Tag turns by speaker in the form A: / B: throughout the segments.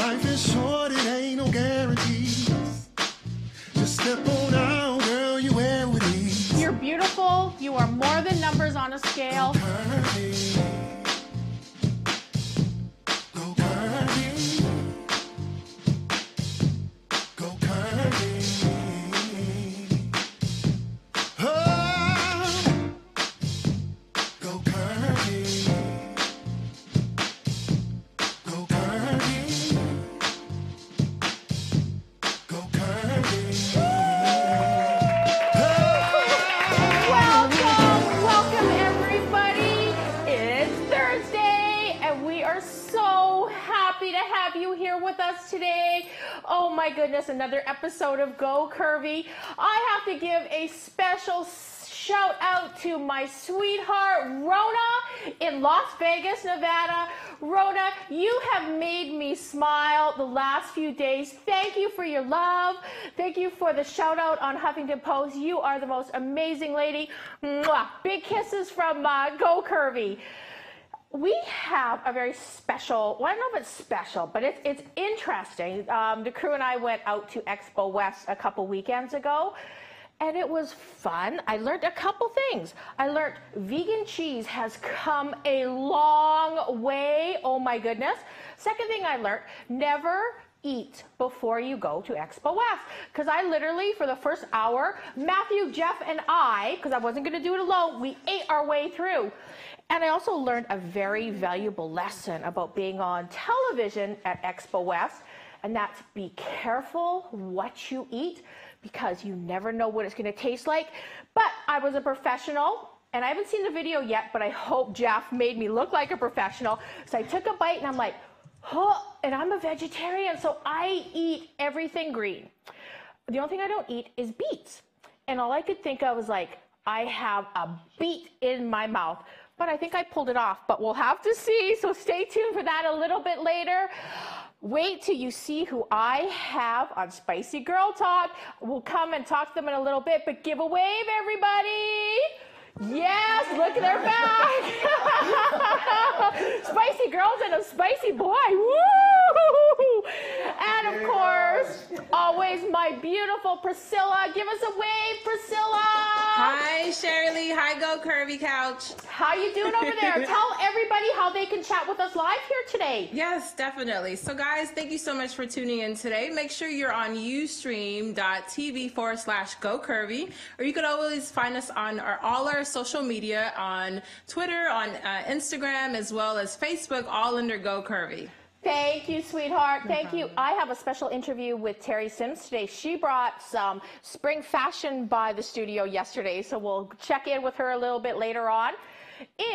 A: Life is short, it ain't no guarantees. Just step on out, girl, you wear with ease.
B: You're beautiful. You are more than numbers on a scale.
A: Go curvy. Go curvy. Go curvy. Oh. Go curvy. Go curvy. Go curvy.
B: Welcome everybody. It's Thursday and we are so happy to have you here with us today. Oh my goodness, another episode of Go Curvy. I have to give a special shout out to my sweetheart, Rona, in Las Vegas, Nevada. Rona, you have made me smile the last few days. Thank you for your love. Thank you for the shout out on Huffington Post. You are the most amazing lady. Mwah. Big kisses from Go Curvy. We have a very special, well, I don't know if it's special, but it's interesting. The crew and I went out to Expo West a couple weekends ago. And it was fun. I learned a couple things. I learned vegan cheese has come a long way. Oh my goodness. Second thing I learned, never eat before you go to Expo West. Because I literally, for the first hour, Matthew, Jeff, and I, because I wasn't going to do it alone, we ate our way through. And I also learned a very valuable lesson about being on television at Expo West. And that's be careful what you eat, because you never know what it's going to taste like. But I was a professional, and I haven't seen the video yet, but I hope Jeff made me look like a professional. So I took a bite, and I'm like, oh, and I'm a vegetarian, so I eat everything green. The only thing I don't eat is beets. And all I could think of was like, I have a beet in my mouth. But I think I pulled it off, but we'll have to see. So stay tuned for that a little bit later. Wait till you see who I have on Spicy Girl Talk. We'll come and talk to them in a little bit, but give a wave, everybody. Yes, look at their back. Spicy girls and a spicy boy. Woo! And of course, always my beautiful Priscilla. Give us a wave, Priscilla.
C: Hi, Sherry Lee. Hi, Go Curvy Couch.
B: How you doing over there? Tell everybody how they can chat with us live here today.
C: Yes, definitely. So, guys, thank you so much for tuning in today. Make sure you're on ustream.tv/Go Curvy, or you can always find us on all our social media on Twitter, on Instagram, as well as Facebook, all under Go Curvy.
B: Thank you, sweetheart. Thank you. I have a special interview with Terry Sims today. She brought some spring fashion by the studio yesterday, so we'll check in with her a little bit later on.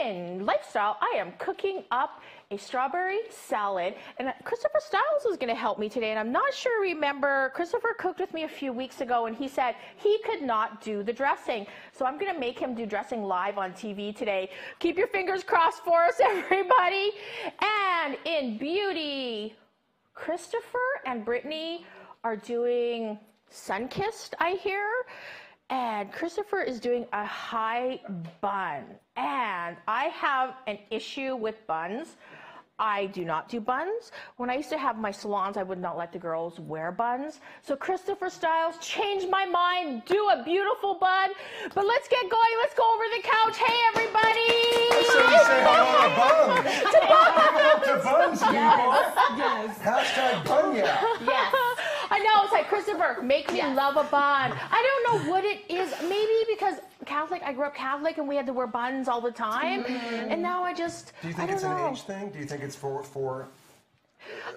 B: In lifestyle, I am cooking up a strawberry salad, and Christopher Stiles is going to help me today, and I'm not sure remember, Christopher cooked with me a few weeks ago, and he said he could not do the dressing, so I'm going to make him do dressing live on TV today. Keep your fingers crossed for us, everybody. And in beauty, Christopher and Brittany are doing Sunkissed, I hear. And Christopher is doing a high bun. And I have an issue with buns. I do not do buns. When I used to have my salons, I would not let the girls wear buns. So Christopher Stiles changed my mind. Do a beautiful bun. But let's get going. Let's go over the couch. Hey, everybody.
A: To buns, people.
C: Yes.
A: Hashtag bun yeah.
B: Yes. I know, it's like, Christopher, make me love a bun. I don't know what it is. Maybe because Catholic, I grew up Catholic and we had to wear buns all the time. And now I just,
A: Do you think it's an age thing? Do you think it's for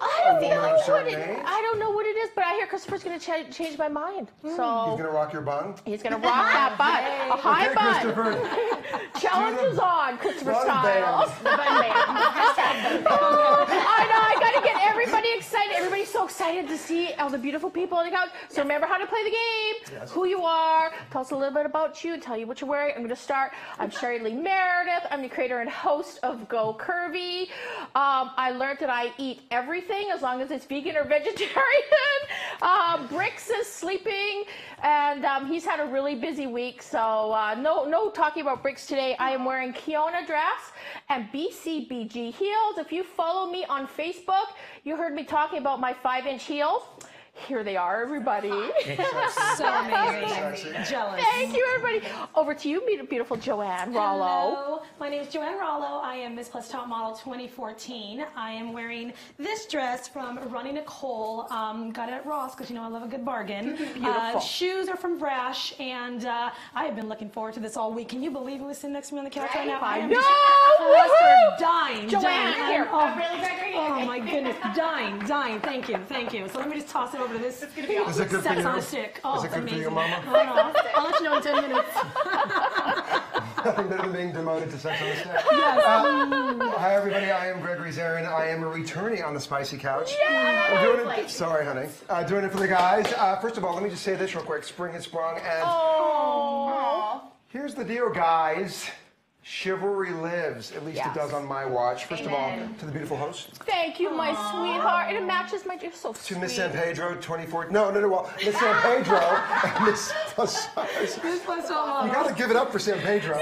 B: I don't
A: woman of a certain age?
B: I don't know what it is, but I hear Christopher's going to change my mind. So
A: He's going to rock your bun?
B: he's going to rock that bun. A high bun.
A: Christopher.
B: Challenge is on, Christopher
A: Bun
B: Stiles.
A: band.
B: The bun band. I know, I got to get everybody excited. Everybody's so excited to see all the beautiful people on the couch. So remember how to play the game, who you are, tell us a little bit about you, tell you what you're wearing. I'm going to start. I'm Sherry Lee Meredith. I'm the creator and host of Go Curvy. I learned that I eat everything as long as it's vegan or vegetarian. Bricks is sleeping, and he's had a really busy week, so no talking about Bricks today. I am wearing Kiona dress and BCBG heels. If you follow me on Facebook, you heard me talking about my 5-inch heels. Here they are, everybody.
D: So amazing. Jealous.
B: Thank you, everybody. Over to you, beautiful Joanne Rallo.
D: Hello, my name is Joanne Rallo. I am Miss Plus Top Model 2014. I am wearing this dress from Ronnie Nicole. Got it at Ross because, you know, I love a good bargain.
B: Beautiful.
D: Shoes are from Brash, and I have been looking forward to this all week. Can you believe who is sitting next to me on the couch right now?
B: I
D: am
B: know.
D: just dying.
B: Joanne,
D: dying.
B: here.
D: Oh,
B: Really, Gregory?
D: oh my goodness, dying. Thank you. So let me just toss it over to this.
A: Is it good for
D: Sex
A: you?
D: on a stick. Oh,
A: Is it
D: it's
A: good for you,
D: amazing.
A: Mama?
D: I don't know. I'll let you know in 10 minutes.
A: Nothing better than being demoted to sex on the stick.
D: Yes.
A: Hi, everybody. I am Gregory Zarian. I am a returnee on the spicy couch.
B: Yeah.
A: I'm doing it. Sorry, honey. Doing it for the guys. First of all, let me just say this real quick. Spring has sprung, and here's the deal, guys. Chivalry lives. At least it does on my watch. First of all, to the beautiful host.
B: Thank you, my sweetheart. And it matches my dress so
A: To
B: sweet.
A: Miss San Pedro, 24. No. Well, Miss San Pedro and Miss Plus Size.
D: Miss Plus Top Model.
A: You got to give it up for San Pedro.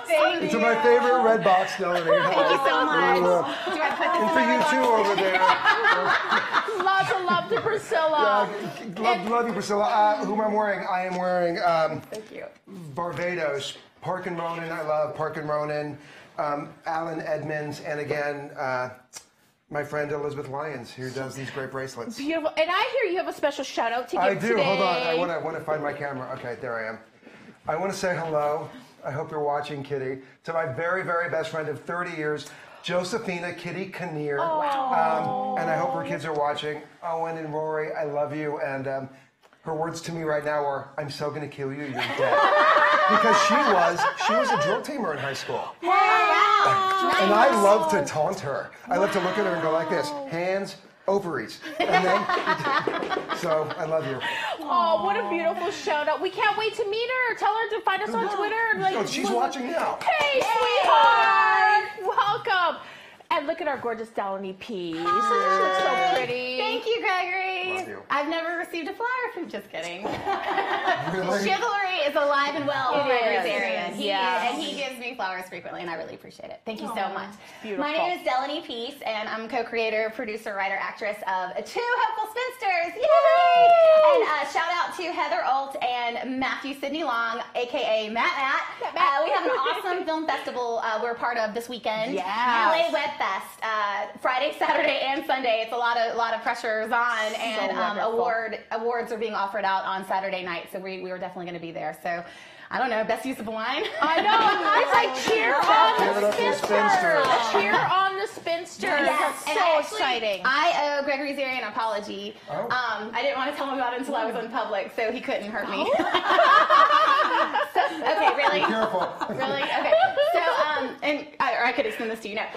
B: Thank
A: To my favorite red box, Dellany.
B: Thank you so much.
E: Do I put this
A: And
E: in
A: for
E: my
A: you
E: box?
A: too over there.
B: Lots of love to Priscilla.
A: Love you, Priscilla. Whom I'm wearing? I am wearing
B: Thank you.
A: Barbados. Park and Ronan. I love Park and Ronan. Alan Edmonds, and again, my friend Elizabeth Lyons, who does these great bracelets.
B: Beautiful. And I hear you have a special shout out to give
A: I do.
B: today.
A: Hold on. I want to find my camera. Okay, there I am. I want to say hello. I hope you're watching, Kitty. To my very, very best friend of 30 years, Josephina Kitty Khmer. And I hope her kids are watching. Owen and Rory, I love you. And her words to me right now are, "I'm so going to kill you. You're dead." Because she was a drill teamer in high school. And I love to taunt her. I love to look at her and go like this, hands, ovaries. And then, so I love you.
B: Oh, what a beautiful shout out. We can't wait to meet her. Tell her to find us on Twitter. And
A: Oh, she's watching now.
B: Hey, sweetheart. Welcome. And look at our gorgeous Dellany Peace. She looks so pretty.
E: Thank you, Gregory.
A: Love you.
E: I've never received a flower from. Just kidding.
A: Really?
E: Chivalry is alive and well with
B: It
E: Gregory
B: is.
E: Zarian.
B: Yes.
E: And he gives me flowers frequently, and I really appreciate it. Thank you so much.
B: beautiful.
E: My name is Dellany Peace, and I'm co-creator, producer, writer, actress of Two Hopeful Spinsters. Yay! And shout out to Heather Alt and Matthew Sidney Long, aka Matt. We have an awesome film festival we're part of this weekend.
B: Yes.
E: LA Web Fest, Friday, Saturday, and Sunday. It's a lot of pressures on, and
B: wonderful.
E: awards are being offered out on Saturday night, so we were definitely going to be there. So I don't know, best use of a line.
B: I know. It's like cheer on
A: Give it
B: the
A: up for the
B: spinsters.
A: spinsters.
B: Cheer on the spinsters.
E: Yes,
B: That's
E: and
B: so
E: actually,
B: exciting.
E: I owe Gregory Zarian an apology.
A: Oh.
E: I didn't want to tell him about it until I was in public, so he couldn't hurt me. Okay, really?
A: Be careful.
E: Really? Okay. So, or I could extend this to you now.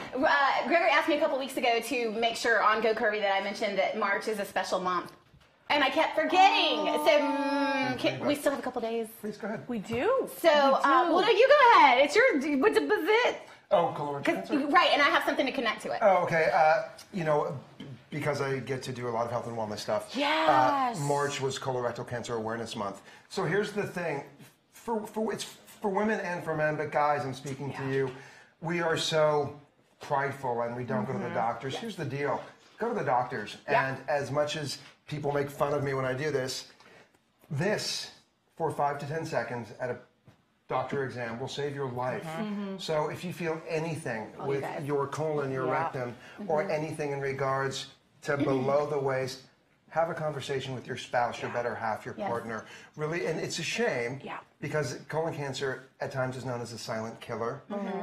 E: Gregory asked me a couple weeks ago to make sure on Go Curvy that I mentioned that March is a special month. And I kept forgetting. So, we still have a couple days.
A: Please go ahead.
B: We do.
E: So, well, no, you go ahead. It's your, what's it?
A: Oh, colorectal cancer.
E: Right, and I have something to connect to it.
A: Oh, okay. You know, because I get to do a lot of health and wellness stuff.
B: Yes.
A: March was Colorectal Cancer Awareness Month. So here's the thing, it's for women and for men, but guys, I'm speaking to you. We are so prideful and we don't go to the doctors. Here's the deal: go to the doctors. And as much as people make fun of me when I do this, for 5 to 10 seconds at a doctor exam will save your life. So if you feel anything with your colon, your rectum, or anything in regards to below the waist, have a conversation with your spouse, your better half, your partner. Really, and it's a shame because colon cancer at times is known as a silent killer.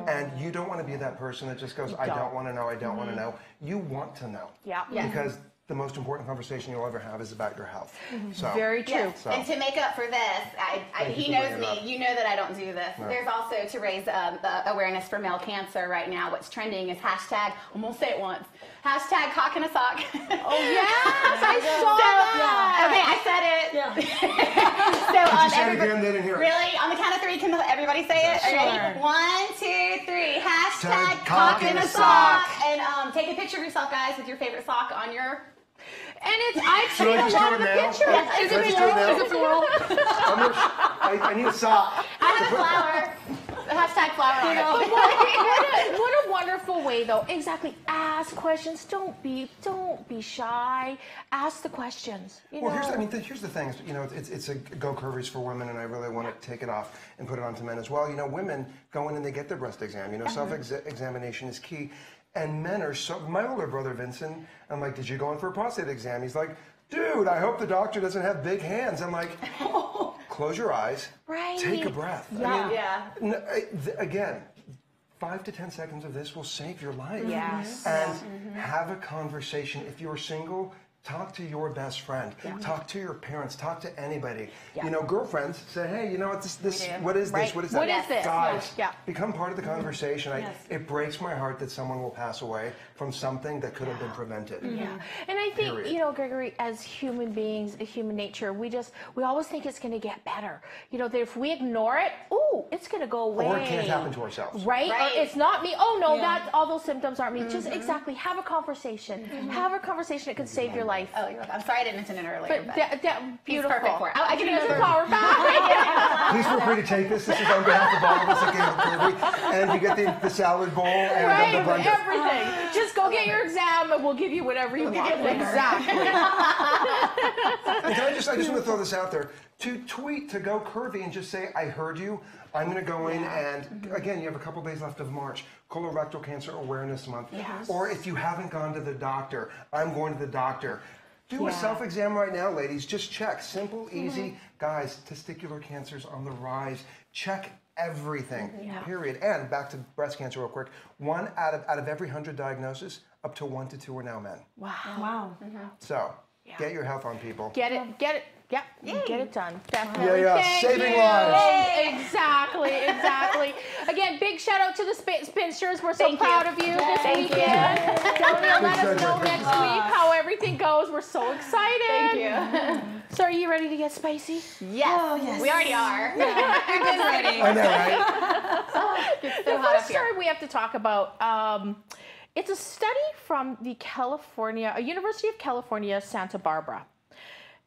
A: And you don't want to be that person that just goes, I don't want to know, I don't want to know. You want to know. Because the most important conversation you'll ever have is about your health. So,
B: Very true.
E: Yes.
A: So.
E: And to make up for this, he
A: for
E: knows
A: bringing it up.
E: me. You know that I don't do this. There's also to raise the awareness for male cancer right now. What's trending is hashtag, I'm going to say it once, hashtag cock in a sock.
B: Oh, yes, I saw that.
E: Okay, I said it.
D: Yeah.
E: So,
A: Did you say it again? They didn't hear it.
E: Really? On the count of three, can everybody say it?
B: Sure.
E: Ready? 1, 2, 3. Hashtag
A: cock in a sock.
E: And take a picture of yourself, guys, with your favorite sock on your...
B: And I've
A: Should
B: seen
A: I
B: a
A: just
B: lot
A: do
B: of
A: it
B: the
A: now?
B: pictures.
A: Should I just do it now?
B: Is it floral?
A: I need a sock.
E: I have a flower. Hashtag flower on it.
B: What a wonderful way, though. Exactly. Ask questions. Don't be shy. Ask the questions. You
A: Well,
B: know?
A: here's the thing. You know, it's a Go Curvy's for women, and I really want to take it off and put it onto men as well. You know, women go in and they get their breast exam. You know, self-examination is key. And men are so. My older brother Vincent, I'm like, did you go in for a prostate exam? He's like, dude, I hope the doctor doesn't have big hands. I'm like, close your eyes,
B: Right.
A: take a breath.
B: Yeah.
A: I mean, again, 5 to 10 seconds of this will save your life.
B: Yes.
A: And have a conversation. If you're single, talk to your best friend. Talk to your parents. Talk to anybody. You know, girlfriends say, hey, you know what? What is
B: Right.
A: this? What is that?
B: What is this?
A: Guys,
B: Yeah.
A: become part of the conversation. It breaks my heart that someone will pass away from something that could have been prevented.
B: Yeah. And I think,
A: Period.
B: you know, Gregory, as human beings, human nature, we always think it's going to get better. You know, that if we ignore it, it's going to go away.
A: Or it can't happen to ourselves.
B: Right?
E: Right.
B: Or it's not me. Oh, no, all those symptoms aren't me. Just exactly have a conversation. Have a conversation. It could save your life.
E: Oh, you're welcome. I'm sorry I didn't mention it earlier.
B: But that beautiful.
E: perfect for it. I can
B: Use the
E: remember.
B: flower back.
A: Please feel free to take this. This is on behalf of all of us at Go Curvy. And you get the salad bowl and
B: Right,
A: the blender.
B: everything. Just go get your exam and we'll give you whatever you want. Exactly.
A: And I just want to throw this out there. To tweet to Go Curvy and just say, I heard you. I'm going to go in and, again, you have a couple days left of March, Colorectal Cancer Awareness Month.
B: Yes.
A: Or if you haven't gone to the doctor, I'm going to the doctor. Do a self-exam right now, ladies. Just check. Simple, easy. Guys, testicular cancer's on the rise. Check everything, period. And back to breast cancer real quick. 1 out of every 100 diagnoses, up to 1 to 2 are now men.
D: Wow.
A: So, get your health on, people.
B: Get it. Yep. Get it done. Definitely.
A: Yeah.
B: Thank
A: Saving
B: you.
A: lives.
B: Exactly. Again, big shout out to the spinsters. We're so
E: Thank you.
B: proud of you this weekend. Dellany, let us know next week how everything goes. We're so excited.
E: Thank you.
B: So are you ready to get spicy?
E: Yes.
D: Oh, yes.
E: We already are.
A: I know, right?
E: It's
B: The
E: so hot
B: first
E: up here.
B: story we have to talk about, it's a study from the University of California, Santa Barbara.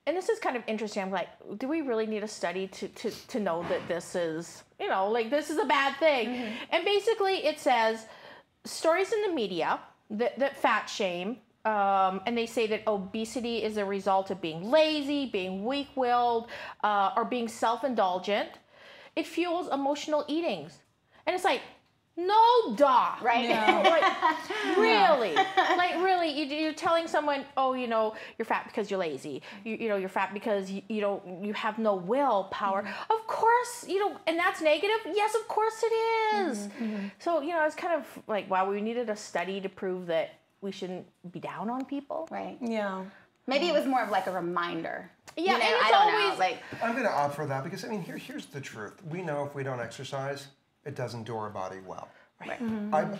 B: And this is kind of interesting. I'm like, do we really need a study to know that this is, this is a bad thing? And basically it says stories in the media that fat shame, and they say that obesity is a result of being lazy, being weak-willed, or being self-indulgent. It fuels emotional eatings. And it's like, no, duh.
E: Right?
B: Really? You're telling someone, you're fat because you're lazy. You're fat because you have no willpower. Of course, and that's negative. Yes, of course it is. So, it's kind of like, wow, we needed a study to prove that we shouldn't be down on people.
E: Right.
D: Yeah.
E: Maybe it was more of like a reminder.
B: Yeah, and it's
E: I don't
B: always
E: know. Like,
A: I'm going to opt for that because, here's the truth. We know if we don't exercise, it doesn't do our body well.
E: right.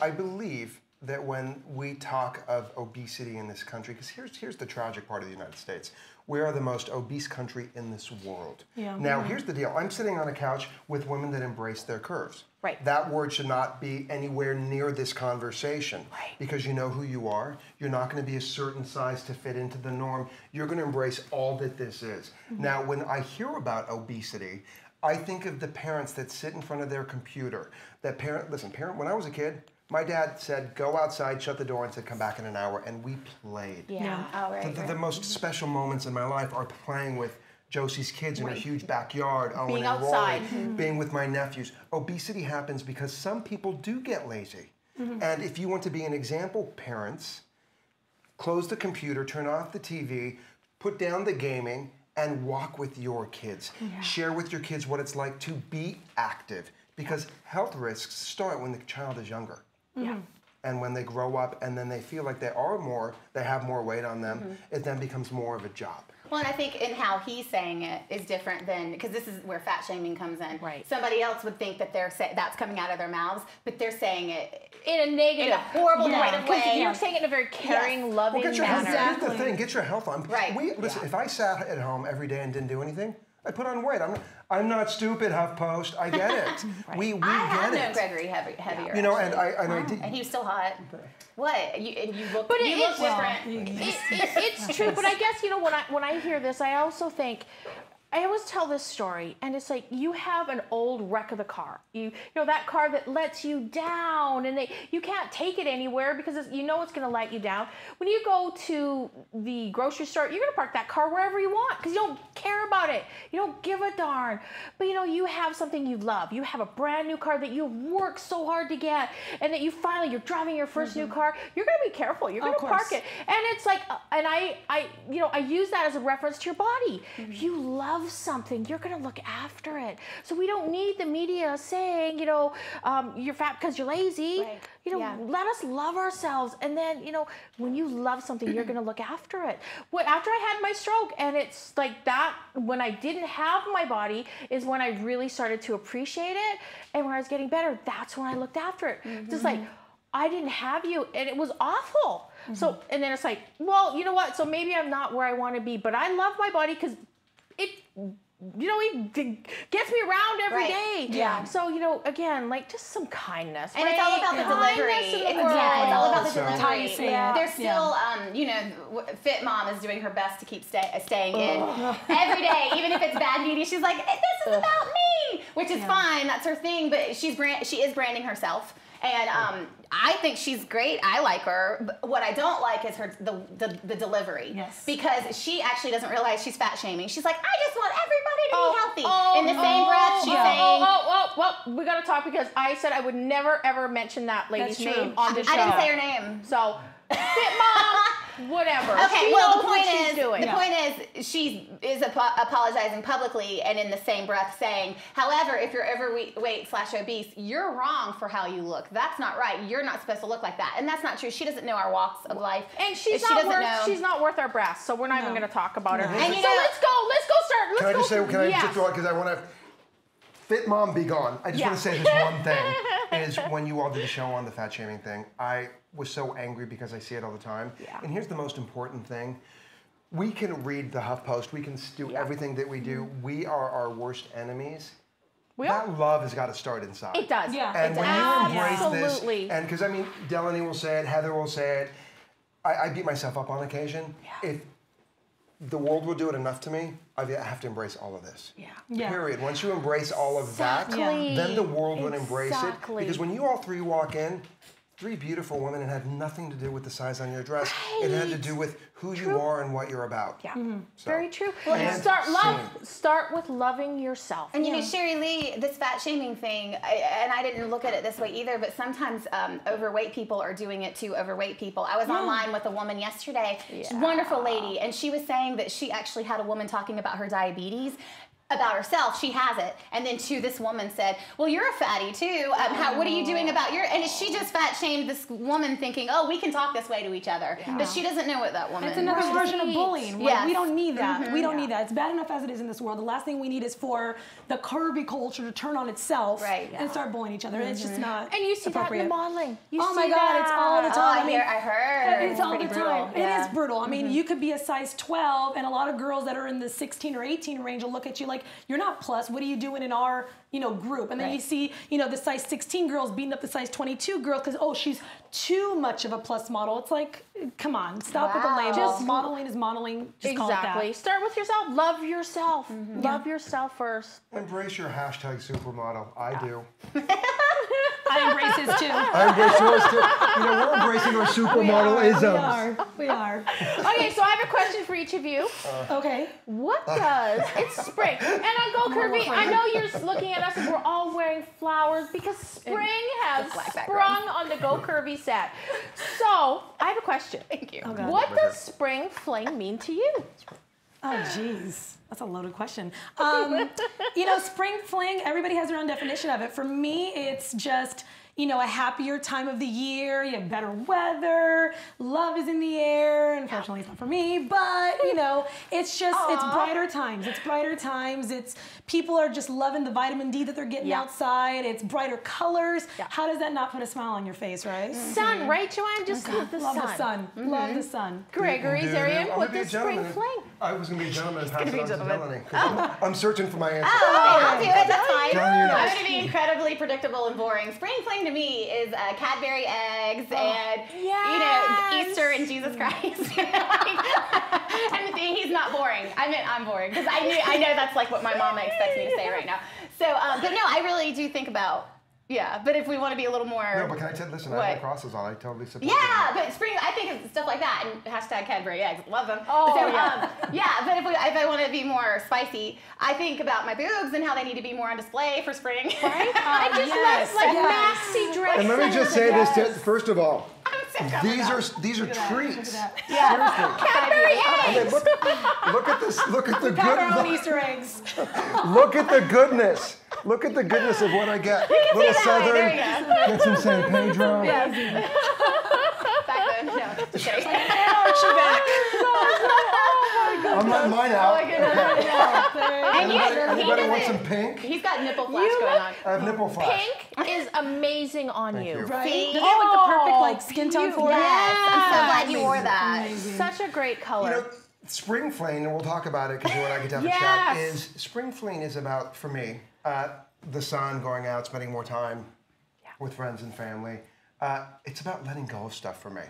A: I believe that when we talk of obesity in this country, because here's the tragic part of the United States. We are the most obese country in this world.
D: Yeah.
A: Now, here's the deal. I'm sitting on a couch with women that embrace their curves.
B: Right.
A: That word should not be anywhere near this conversation.
B: Right.
A: Because you know who you are. You're not going to be a certain size to fit into the norm. You're going to embrace all that this is. Now, when I hear about obesity, I think of the parents that sit in front of their computer. When I was a kid, my dad said, go outside, shut the door, and said, come back in an hour, and we played.
B: Yeah.
E: Oh, right.
A: The most special moments in my life are playing with Josie's kids in a huge backyard, Owen
B: Being
A: and
B: outside.
A: Rory, being with my nephews. Obesity happens because some people do get lazy. And if you want to be an example, parents, close the computer, turn off the TV, put down the gaming, and walk with your kids. Share with your kids what it's like to be active, because health risks start when the child is younger.
B: Yeah.
A: And when they grow up and then they feel like they have more weight on them, it then becomes more of a job.
E: Well, and I think in how he's saying it is different than, because this is where fat shaming comes in.
B: Right.
E: Somebody else would think that that's coming out of their mouths, but they're saying it
B: in a negative,
E: in a horrible negative way.
B: You're saying it in a very caring, loving
A: Well, get your
B: manner.
A: health. Here's the thing: get your health on.
E: Right.
A: Listen, if I sat at home every day and didn't do anything, I put on weight. I'm not stupid, HuffPost. I get it.
B: Right.
A: We
E: I have
A: get
E: known
A: it.
E: Gregory heavier.
A: You know,
E: actually.
A: and I did.
E: And he was still hot. What? You look,
B: But
E: you look different.
B: It's true, but I guess, you know, when I hear this, I also think, I always tell this story, and it's like you have an old wreck of a car. You know that car that lets you down, and you can't take it anywhere because you know it's going to let you down. When you go to the grocery store, you're going to park that car wherever you want because you don't care about it. You don't give a darn. But you know, you have something you love. You have a brand new car that you worked so hard to get, and that you're driving your first new car. You're going to be careful. You're going to park it, and it's like, and I use that as a reference to your body. You love something, you're going to look after it. So we don't need the media saying, you know, you're fat because you're lazy.
E: Right.
B: You know, let us love ourselves. And then, you know, when you love something, you're going to look after it. After I had my stroke, and it's like that, when I didn't have my body is when I really started to appreciate it. And when I was getting better, that's when I looked after it. Just like, I didn't have you, and it was awful. So, and then it's like, well, you know what? So maybe I'm not where I want to be, but I love my body because it, you know, it gets me around every day.
E: Yeah.
B: So, you know, again, like just some kindness.
E: And it's all about the delivery. It's all about the delivery. There's still, you know, Fit Mom is doing her best to keep staying in every day, even if it's bad media. She's like, this is about me, which is fine. That's her thing. But she is branding herself. And I think she's great. I like her. But what I don't like is the delivery.
D: Yes.
E: Because she actually doesn't realize she's fat shaming. She's like, I just want everybody to be healthy. In the same breath, she's saying...
B: Well, we got to talk because I said I would never, ever mention that lady's name on the show.
E: I didn't say her name.
B: So, Fit Mom, whatever.
E: Okay,
B: she
E: well,
B: knows what she's doing.
E: The point is, she is apologizing publicly and in the same breath saying, however, if you're overweight/obese, you're wrong for how you look. That's not right. You're not supposed to look like that. And that's not true. She doesn't know our walks of life.
B: And she's not worth our breath, so we're not even going to talk about her.
E: And
B: so let's go.
A: Can I just say, because I want to, Fit Mom be gone. I just want to say this one thing, is when you all did the show on the fat shaming thing, I was so angry because I see it all the time. Yeah. And here's the most important thing. We can read the HuffPost. We can do everything that we do. We are our worst enemies. That love has got to start inside.
B: It does.
A: Yeah. And when you embrace this, and because I mean, Dellany will say it, Heather will say it, I beat myself up on occasion. Yeah. If the world will do it enough to me, I have to embrace all of this. Yeah. Period. Once you embrace all of that, then the world would embrace it. Because when you all three walk in, three beautiful women, it had nothing to do with the size on your dress. It had to do with who you are and what you're about.
B: Yeah. So. Very true. Well, start with loving yourself.
E: And you know, Sherry Lee, this fat shaming thing, and I didn't look at it this way either, but sometimes overweight people are doing it to overweight people. I was online with a woman yesterday, she's a wonderful lady, and she was saying that she actually had a woman talking about her diabetes. About herself, she has it, and then this woman said, "Well, you're a fatty too. What are you doing about your?" And she just fat shamed this woman, thinking, "Oh, we can talk this way to each other," but she doesn't know what that woman.
D: It's another version of bullying. Like, we don't need that. We don't need that. It's bad enough as it is in this world. The last thing we need is for the curvy culture to turn on itself and start bullying each other. It's just not.
B: And you see that in the modeling.
D: Oh my God, it's all the time.
E: I heard.
D: It's all the time. It is brutal. I mean, you could be a size 12, and a lot of girls that are in the 16 or 18 range will look at you like, you're not plus. What are you doing in our, group? And then you see, the size 16 girls beating up the size 22 girls because, she's too much of a plus model. It's like, come on, stop with the labels. Modeling is modeling. Just call it that.
B: Start with yourself. Love yourself. Love yourself first.
A: Embrace your hashtag supermodel. I do.
D: I embrace his too.
A: I embrace yours too. We're embracing our supermodel-isms.
D: We are.
B: Okay, so I have a question for each of you.
D: Okay.
B: What does, it's spring, and on Go Curvy, I know you're looking at us and we're all wearing flowers because spring has sprung on the Go Curvy set. So, I have a question.
E: Thank you.
B: What does spring fling mean to you?
D: Oh, geez. That's a loaded question. Spring fling, everybody has their own definition of it. For me, it's just, a happier time of the year. You have better weather. Love is in the air. Unfortunately, it's not for me, but it's just, it's brighter times. It's brighter times. It's people are just loving the vitamin D that they're getting outside. It's brighter colors. How does that not put a smile on your face, right?
B: Sun, right, Joanne? Just love the sun.
D: Love the sun. Love the sun.
B: Gregory Zarian with the spring fling.
A: I was going to be a gentleman and pass it on to Dellany. I'm searching for my answer.
E: I'll do it. That's fine.
A: Dellany,
E: I'm going to be incredibly predictable and boring. Spring fling to me is Cadbury eggs and Easter and Jesus Christ. And he's not boring. I meant I'm boring because I know that's like what my mama expects me to say right now. So, but no, I really do think about. Yeah, but if we want to be a little more...
A: No, but can I tell, listen, I have my crosses on. I totally support
E: Yeah, but spring, I think it's stuff like that, and hashtag Cadbury eggs, love them.
B: Oh,
E: so,
B: yeah.
E: But if I want to be more spicy, I think about my boobs and how they need to be more on display for spring.
B: Right? I just love, maxi dresses.
A: And let me just say this, first of all, these are treats.
E: Yeah.
B: Cadbury eggs.
A: Look at this. Look at the
D: Got our own
A: goodness.
D: Easter eggs.
A: Look at the goodness. Look at the goodness of what I get. Little Southern.
E: There you go.
A: Get some San Pedro.
E: Back then, no, just kidding.
D: She back.
A: I'm letting mine out.
E: Oh my goodness. And
A: Anybody want some pink?
E: He's got nipple flash going on.
A: I have nipple flash.
B: Pink is amazing on
A: Thank you.
D: Right?
E: See?
D: Does it have like the perfect skin tone for it?
E: Yes, I'm so glad you wore that.
B: Such a great color.
A: Spring fling, and we'll talk about it because you and I get to have a chat, is spring fling is about, for me, the sun, going out, spending more time with friends and family. It's about letting go of stuff for me.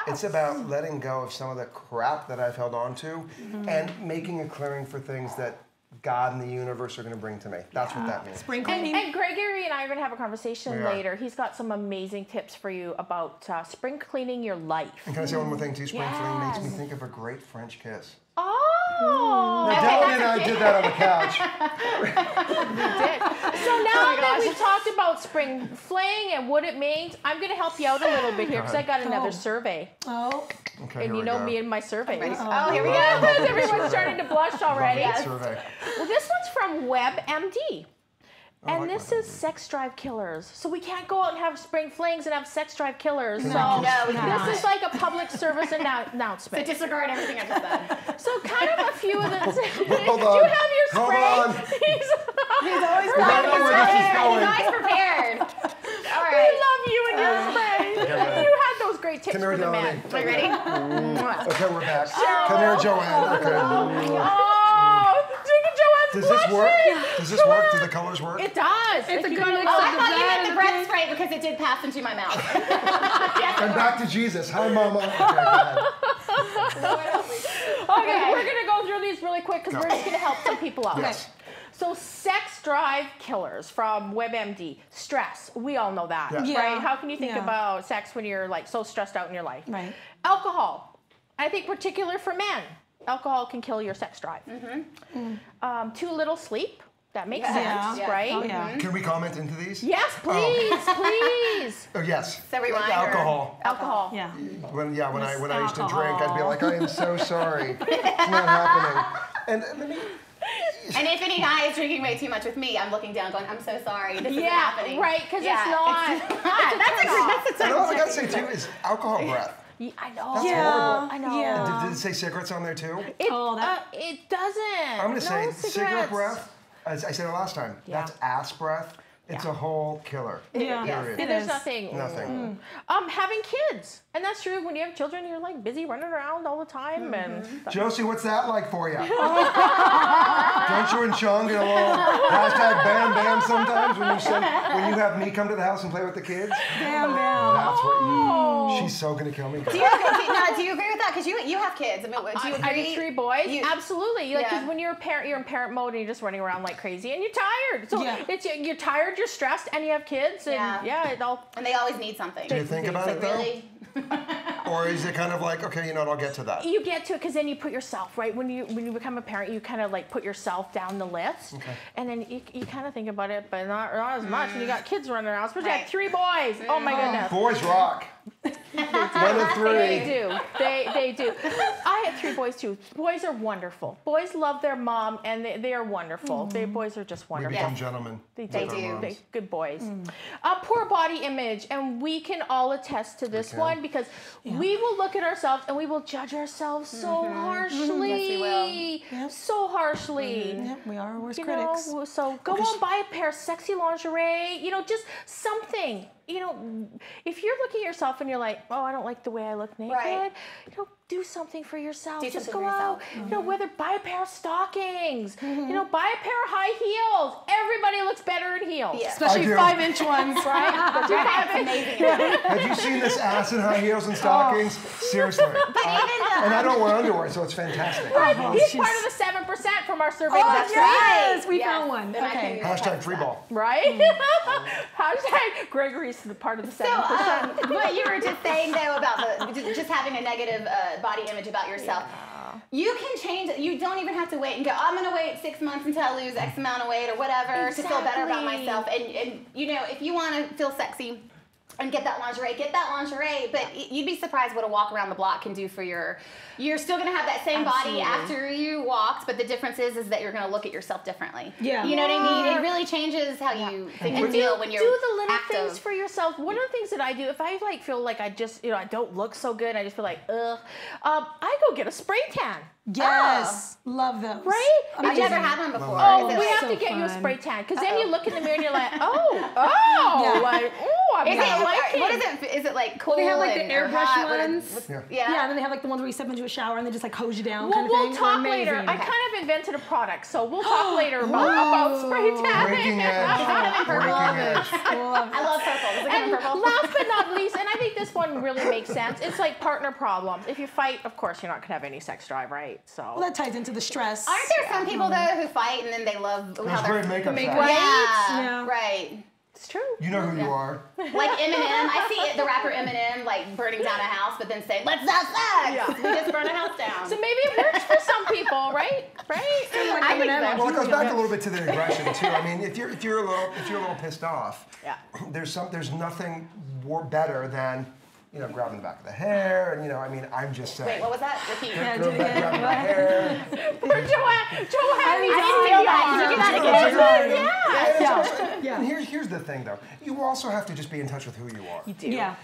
A: It's about letting go of some of the crap that I've held on to and making a clearing for things that God and the universe are going to bring to me. That's what that means.
D: Spring cleaning.
B: And Gregory and I are going to have a conversation later. He's got some amazing tips for you about spring cleaning your life.
A: And can I say one more thing too? Spring fling makes me think of a great French kiss.
B: Oh!
A: Now, Dellany and I did that on the couch.
B: We did. So now that we've talked about spring fling and what it means, I'm going to help you out a little bit here because I got another survey.
D: Oh.
A: Okay,
B: And you know me and my surveys.
E: Oh, here we go.
B: Everyone's starting to blush already.
A: Survey.
B: Well, this one's from WebMD. And
A: like
B: this is sex drive killers. So we can't go out and have spring flings and have sex drive killers.
E: No, we cannot.
B: This is like a public service
E: So
B: announcement.
E: disregard everything I just said.
B: So kind of a few of the...
A: Hold
B: Do
A: on.
B: you have your
A: Hold
B: spray?
A: on.
B: He's always
A: We don't know where this is going.
E: He's always prepared. All
B: I
E: right.
B: love you and your spray. You had those great tips
A: Come here,
B: for the man.
A: Dellany.
E: Are you ready?
A: Okay, we're back. Come here, Joanne. Okay.
B: Oh,
A: Does this work? Does this work? Do the colors work?
B: It does.
D: It's a good
E: Oh,
D: mix
E: I
D: of
E: thought you meant the
D: the
E: breath spray because it did pass into my mouth.
A: And back to Jesus. Hi, Mama. Okay, go ahead.
B: Okay, we're going to go through these really quick because we're just going to help some people out.
A: Yes.
B: So sex drive killers from WebMD. Stress. We all know that,
A: Yeah.
B: right? How can you think about sex when you're like so stressed out in your life?
D: Right.
B: Alcohol. I think particular for men. Alcohol can kill your sex drive. Too little sleep. That makes sense,
E: Yeah.
B: right?
D: Oh, yeah.
A: Can we comment into these?
B: Yes, please, please.
A: Oh, yes.
E: So rewind or-
A: Alcohol.
B: Alcohol.
D: Yeah.
A: When I used to drink, I'd be like, I am so sorry. It's not happening. And let me...
E: And if any guy is drinking way too much with me, I'm looking down going, I'm so sorry. This isn't happening.
B: right, because
E: Yeah,
B: it's not.
E: That's
A: And all I gotta say too is alcohol breath.
B: I know.
A: That's
D: Yeah.
A: horrible.
B: I know.
D: Yeah.
A: Did it say cigarettes on there too?
B: It doesn't.
A: I'm gonna say
B: No
A: cigarette
B: cigarettes.
A: breath. As I said it last time, that's ass breath. It's a whole killer.
D: Yeah.
A: Period.
B: There's nothing.
A: Nothing.
B: Having kids, and that's true. When you have children, you're like busy running around all the time, and
A: Josie, what's that like for you? Don't you and Sean get a little hashtag bam bam sometimes when you have me come to the house and play with the kids?
D: Bam, bam.
A: That's what you. She's so gonna kill me.
E: Do you agree with that? Because you have kids. I mean, do you agree?
B: I have 3 boys. Absolutely. Like, 'cause
E: Yeah.
B: when you're a parent, you're in parent mode, and you're just running around like crazy, and you're tired. So
D: Yeah.
B: you're tired, you're stressed, and you have kids, and it all.
E: And they always need something.
A: Do you think about it though?
E: Really?
A: Or is it kind of like, okay, you know what, I'll get to that?
B: You get to it because then you put yourself, right? When you become a parent, you kind of like put yourself down the list.
A: Okay.
B: And then you kind of think about it, but not as much. And you got kids running around, especially I have
E: Right.
B: 3 boys. Oh my goodness.
A: Boys rock. One of three.
B: They do. They do. I have 3 boys too. Boys are wonderful. Boys love their mom, and they are wonderful. Boys are just
A: We
B: wonderful.
A: become gentlemen.
B: They
A: with our
E: do.
A: moms.
B: Good boys. Poor body image, and we can all attest to this one because we will look at ourselves and we will judge ourselves so harshly.
E: Yes, we will.
B: So harshly.
D: Yeah, we are our worst
B: You
D: critics.
B: know, so go on, buy a pair of sexy lingerie. You know, just something. You know, if you're looking at yourself and you're like, oh, I don't like the way I look naked.
E: Right.
B: You know, do something for yourself.
E: Do
B: Just
E: something
B: go
E: for
B: out.
E: yourself.
B: You know, whether buy a pair of stockings. You know, buy a pair of high heels. Everybody looks better in heels.
E: Yeah.
D: Especially
A: I do.
D: 5-inch ones.
B: Right?
E: That's amazing.
A: Have you seen this ass in high heels and stockings? Seriously. And I don't wear underwear, so it's fantastic.
B: He's part of the 7% from our survey.
D: Oh,
B: That's
D: yes, we
E: Yes.
D: found one.
E: And I
D: Okay.
E: can-
A: Hashtag free ball.
B: right. Hashtag Gregory's the part of the 7%.
E: So, what you were just saying though about just having a negative body image about yourself, you can change it. You don't even have to wait and go, I'm gonna wait 6 months until I lose X amount of weight or whatever to feel better about
B: Exactly.
E: myself. And you know, if you want to feel sexy and get that lingerie, but you'd be surprised what a walk around the block can do for you're still gonna have that same
B: Absolutely.
E: body after you walked, but the difference is that you're gonna look at yourself differently.
D: Yeah.
E: You know what I mean? It really changes how you think and
B: And
E: feel when you're
B: do the little
E: active.
B: things for yourself. One of the things that I do, if I like feel like I just, I don't look so good, I just feel like, I go get a spray tan.
D: Yes. Love those.
B: Right?
E: I've
D: Amazing.
E: never had one before.
B: Oh,
E: Is it
B: we
E: like-
B: have to get you a
D: fun.
B: spray tan because then you look in the mirror and you're like, oh,
D: Yeah.
B: like, I'm
E: Is
B: not
E: it,
B: liking
E: what is it? Is it like cool?
D: They have like the
E: and- or
D: airbrush
E: hot? What
D: ones.
E: is-
A: Yeah.
E: Yeah.
D: And then they have like the ones where you step into a shower and they just like hose you down
B: Well,
D: kind of
B: we'll
D: thing. They're
B: talk later.
D: amazing.
B: I kind of invented a product, so we'll talk later about spray tanning.
A: Breaking edge. Breaking edge.
E: I love purple. Does it come in
B: And
E: purple?
B: last but not least, and I think this one really makes sense, it's like partner problems. If you fight, of course, you're not going to have any sex drive, right? So.
D: Well, that ties into the stress.
E: Aren't there some people though who fight and then they love how
A: There's
E: they're
A: great makeup
D: Make-
A: shots.
D: Right?
E: Yeah,
D: Yeah.
E: right.
B: It's true.
A: You know who you are.
E: Like Eminem, I see it, the rapper Eminem like burning down a house, but then saying, "Let's have sex."
B: Yeah.
E: We just burn a house down.
B: So maybe it works for some people, right? Right?
E: I think so.
A: Well, it goes back a little bit to the aggression too. I mean, if you're a little pissed off,
B: Yeah.
A: there's nothing better than grabbing the back of the hair, and I mean, I'm just saying.
E: Wait, what was that? Repeat.
D: Yeah,
A: Go
D: do it
A: back,
D: again.
A: grabbing the hair.
B: Joanne needs
E: I
B: to
E: didn't feel that. Can you do that again?
D: Yeah.
A: And here's the thing, though. You also have to just be in touch with who you are.
B: You do.
D: Yeah.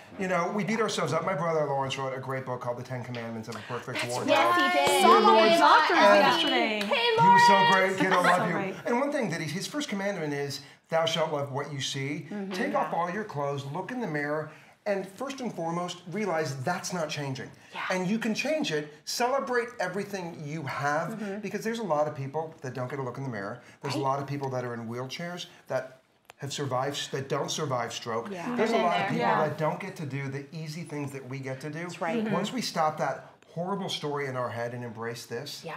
A: We beat ourselves up. My brother Lawrence wrote a great book called The 10 Commandments of a Perfect Wardrobe.
E: Yes, he did.
D: Saw him on the
E: Yeah.
D: doctors
A: And-
D: yesterday.
B: Hey,
A: He
B: Lauren.
A: was so great, kid, I love
D: So
A: you.
D: right.
A: And one thing that his first commandment is, thou shalt love what you see. Take off all your clothes, look in the mirror, and first and foremost, realize that's not changing. And you can change it. Celebrate everything you have, because there's a lot of people that don't get a look in the mirror. There's a lot of people that are in wheelchairs that have survived, that don't survive stroke.
B: Yeah.
A: There's a
E: Been
A: lot of
E: there.
A: people
D: Yeah.
A: that don't get to do the easy things that we get to do. That's
B: right.
A: Once we stop that horrible story in our head and embrace this,
B: Yeah.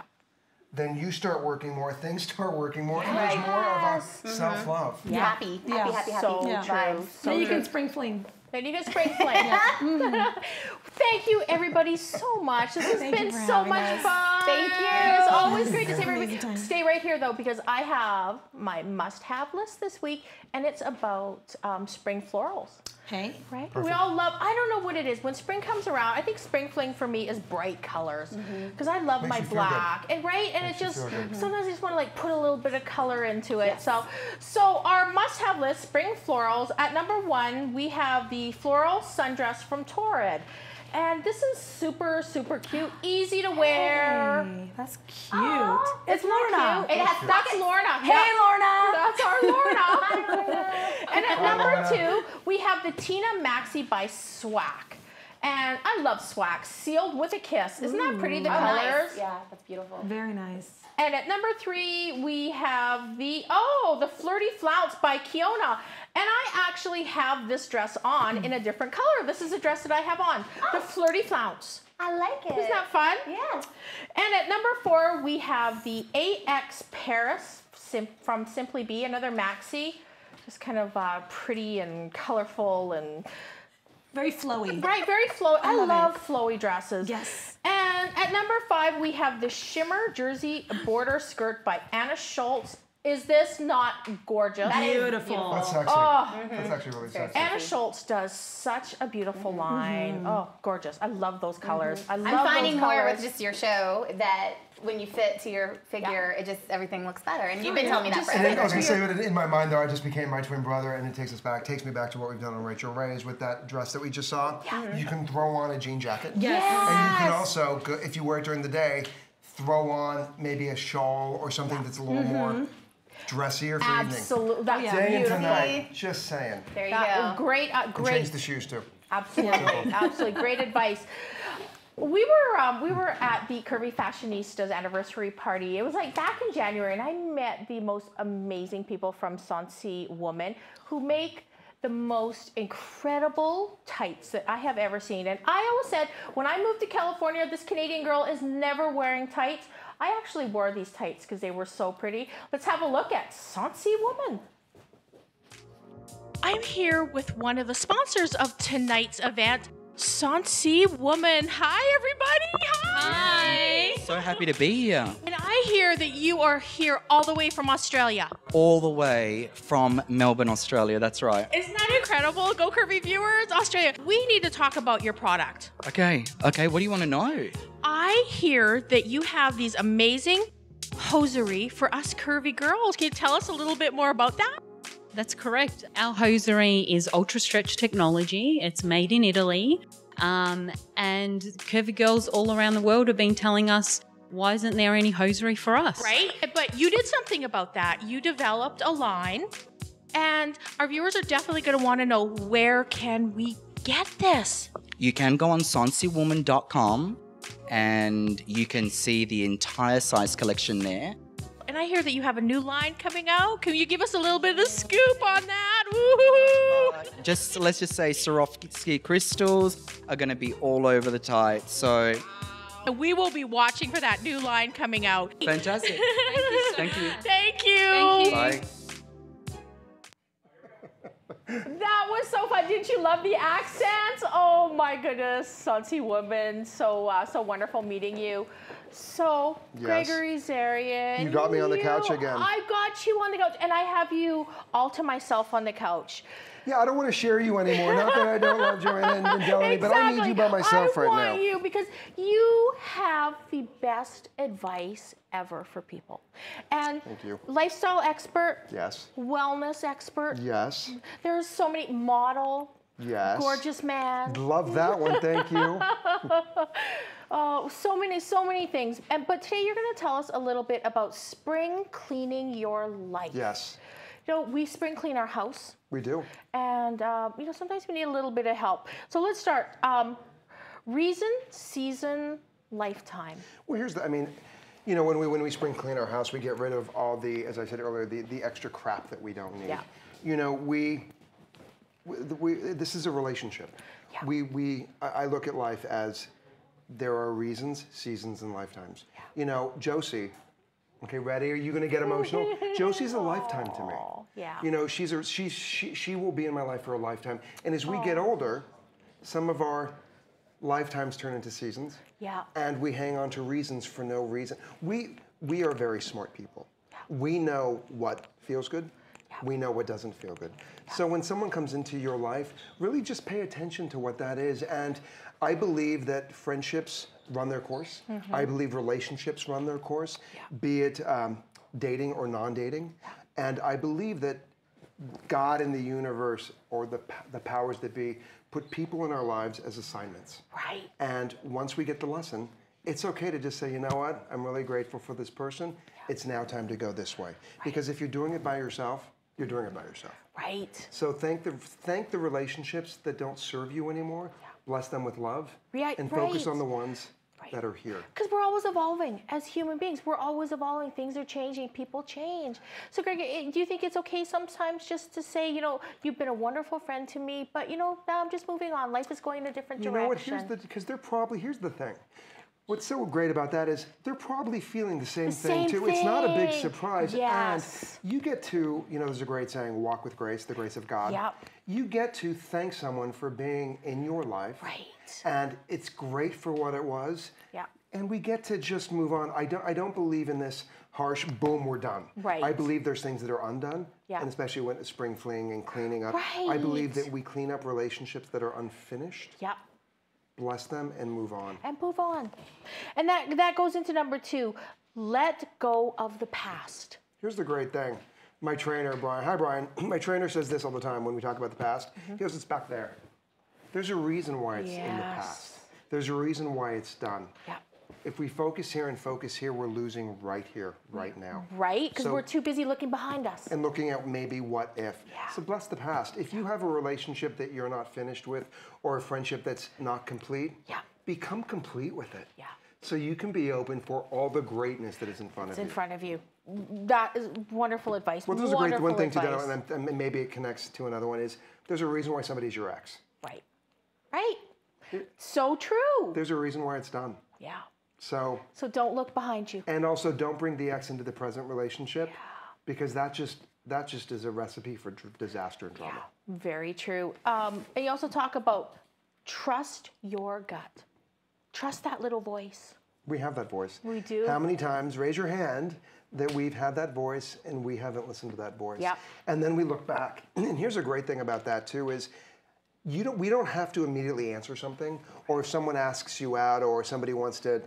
A: then you start working more, things start working more, and there's more of a self-love.
E: Happy, happy,
D: Yeah.
E: happy.
B: So
D: Yeah.
B: true. So
D: Then you
B: true.
D: can spring fling.
B: Then you can spring flame. Thank you, everybody, so much. This has
D: Thank you
B: been
D: for
B: so
D: having
B: much
D: us.
B: fun.
E: Thank you.
B: It's always great to see
D: Amazing
B: everybody.
D: time.
B: Stay right here, though, because I have my must-have list this week, and it's about spring florals.
D: Hey.
B: Right? We all love, I don't know what it is. When spring comes around, I think spring fling for me is bright colors. Because I love
A: Makes
B: my
A: you feel
B: black. And right? And
A: Makes
B: it
A: you
B: just,
A: feel good.
B: sometimes I just want to like put a little bit of color into it. So our must-have list, spring florals. At number 1, we have the floral sundress from Torrid. And this is super, super cute, easy to wear.
D: Hey, that's cute.
B: Aw,
D: It's
B: isn't that
D: Lorna.
B: cute?
E: It has
B: That's
E: pockets.
B: Lorna.
D: Hey, Lorna.
B: That's our Lorna. And at number
A: Lorna.
B: 2, we have the Tina Maxi by Swack. And I love Swack, sealed with a kiss. Isn't that pretty, the
E: Oh,
B: colors?
E: nice. Yeah, that's beautiful.
D: Very nice.
B: And at number 3, we have the Flirty Flounce by Kiona. And I actually have this dress on in a different color. This is a dress that I have on, the Flirty Flounce.
E: I like it.
B: Isn't that fun?
E: Yeah.
B: And at number 4, we have the AX Paris from Simply Be, another maxi. Just kind of pretty and colorful and
D: Very flowy.
B: right, very flowy. I
D: love
B: love flowy dresses.
D: Yes.
B: And at number 5, we have the Shimmer Jersey Border Skirt by Anna Schultz. Is this not gorgeous?
D: Beautiful.
A: That's sexy. That's actually really sexy.
B: Anna Schultz does such a beautiful line. Oh, gorgeous. I love those colors. I love
E: I'm finding
B: those
E: more
B: colors.
E: with just your show that when you fit to your figure, it just, everything looks better. And you've been telling me that
A: And then, I
E: forever.
A: was going to say, but in my mind, though, I just became my twin brother, and it takes me back to what we've done on Rachel Ray's with that dress that we just saw. Yeah. You can throw on a jean jacket.
D: Yes.
A: And you can also, if you wear it during the day, throw on maybe a shawl or something that's a little more dressier for evening.
B: Absolutely. That's
A: Day and
B: beautiful.
A: tonight, just saying.
E: There you go.
B: Great,
A: And
B: great.
A: change the shoes, too.
B: Absolutely, absolutely. Great advice. We were at the Curvy Fashionistas anniversary party. It was like back in January, and I met the most amazing people from Sansi Woman who make the most incredible tights that I have ever seen. And I always said, when I moved to California, this Canadian girl is never wearing tights. I actually wore these tights because they were so pretty. Let's have a look at Sansi Woman. I'm here with one of the sponsors of tonight's event, Sansi Woman. Hi, everybody. Hi.
F: So happy to be here.
B: And I hear that you are here all the way from Australia.
F: All the way from Melbourne, Australia. That's right.
B: Isn't that incredible? Go Curvy viewers, Australia. We need to talk about your product.
F: Okay. What do you want to know?
B: I hear that you have these amazing hosiery for us curvy girls. Can you tell us a little bit more about that?
G: That's correct. Our hosiery is ultra stretch technology. It's made in Italy. And curvy girls all around the world have been telling us, why isn't there any hosiery for us?
B: Right? But you did something about that. You developed a line, and our viewers are definitely going to want to know, where can we get this?
F: You can go on sansiwoman.com and you can see the entire size collection there.
B: And I hear that you have a new line coming out. Can you give us a little bit of the scoop on that? Woo-hoo-hoo.
F: Let's just say Swarovski crystals are going to be all over the tights. So
B: We will be watching for that new line coming out.
F: fantastic. Thank you.
B: Thank you.
F: Bye.
B: That was so fun. Didn't you love the accents? Oh my goodness, Sansi Woman. So wonderful meeting you. So,
A: Yes.
B: Gregory Zarian.
A: You got me on the couch again.
B: I got you on the couch, and I have you all to myself on the couch.
A: Yeah, I don't want to share you anymore. Not that I don't love Joanne and Dellany, but I need you by myself right now.
B: I want you because you have the best advice ever for people. And
A: Thank you.
B: lifestyle expert,
A: Yes.
B: wellness expert.
A: Yes.
B: There's so many model,
A: Yes.
B: gorgeous man.
A: Love that one. Thank you.
B: Oh, so many things. But today you're going to tell us a little bit about spring cleaning your life.
A: Yes.
B: You know, we spring clean our house,
A: We do.
B: and you know, sometimes we need a little bit of help. So let's start. Reason, season, lifetime.
A: Well, here's the, I mean, you know, when we spring clean our house, we get rid of all the, as I said earlier, the extra crap that we don't need.
B: Yeah.
A: You know, this is a relationship.
B: Yeah.
A: I look at life as there are reasons, seasons, and lifetimes.
B: Yeah.
A: You know, Josie, okay, ready? Are you going to get emotional? Josie's a lifetime to me.
B: Yeah.
A: You know, she will be in my life for a lifetime. And as we get older, some of our lifetimes turn into seasons.
B: Yeah.
A: And we hang on to reasons for no reason. We are very smart people. We know what feels good. We know what doesn't feel good. So when someone comes into your life, really just pay attention to what that is. And I believe that friendships run their course.
B: Mm-hmm.
A: I believe relationships run their course, be it dating or non-dating. And I believe that God in the universe, or the powers that be, put people in our lives as assignments.
B: Right.
A: And once we get the lesson, it's okay to just say, you know what, I'm really grateful for this person. It's now time to go this way. Because if you're doing it by yourself, you're doing it by yourself.
B: Right.
A: So thank the relationships that don't serve you anymore. Bless them with love.
B: Right,
A: And focus
B: right.
A: on the ones that are here.
B: Because we're always evolving as human beings. We're always evolving. Things are changing. People change. So, Greg, do you think it's okay sometimes just to say, you know, you've been a wonderful friend to me, but, you know, now I'm just moving on. Life is going in a different
A: You
B: direction.
A: know what, because here's the thing. What's so great about that is they're probably feeling the same thing too. It's not a big surprise.
B: Yes.
A: And you get to, you know, there's a great saying, walk with grace, the grace of God.
B: Yep.
A: You get to thank someone for being in your life.
B: Right.
A: And it's great for what it was.
B: Yeah.
A: and we get to just move on. I don't believe in this harsh, boom, we're done.
B: Right.
A: I believe there's things that are undone,
B: Yeah.
A: and especially when it's spring fling and cleaning up. I
B: Right.
A: believe that we clean up relationships that are unfinished,
B: Yep.
A: bless them, and move on.
B: And move on. And that goes into number 2. Let go of the past.
A: Here's the great thing. My trainer, Brian, hi Brian, my trainer says this all the time when we talk about the past. He goes, it's back there. There's a reason why it's in the past. There's a reason why it's done.
B: Yeah.
A: If we focus here and focus here, we're losing right here, right now.
B: Right? Because
A: So-
B: we're too busy looking behind us.
A: And looking at maybe what if.
B: Yeah.
A: So bless the past. If you have a relationship that you're not finished with or a friendship that's not complete,
B: Yeah.
A: become complete with it.
B: Yeah.
A: So you can be open for all the greatness that is in front of
B: It's
A: you.
B: in front of you. That is wonderful advice.
A: Well, there's a great
B: Wonderful
A: one thing to
B: advice.
A: do, and maybe it connects to another one, is there's a reason why somebody's your ex.
B: Right. Right. So true.
A: There's a reason why it's done.
B: Yeah.
A: So,
B: So don't look behind you.
A: and also don't bring the ex into the present relationship, because that just is a recipe for disaster and drama.
B: Very true. And you also talk about trust your gut. Trust that little voice.
A: We have that voice.
B: We do.
A: How many times, raise your hand, that we've had that voice and we haven't listened to that voice?
B: Yep.
A: And then we look back. And here's a great thing about that too is we don't have to immediately answer something, or if someone asks you out or somebody wants to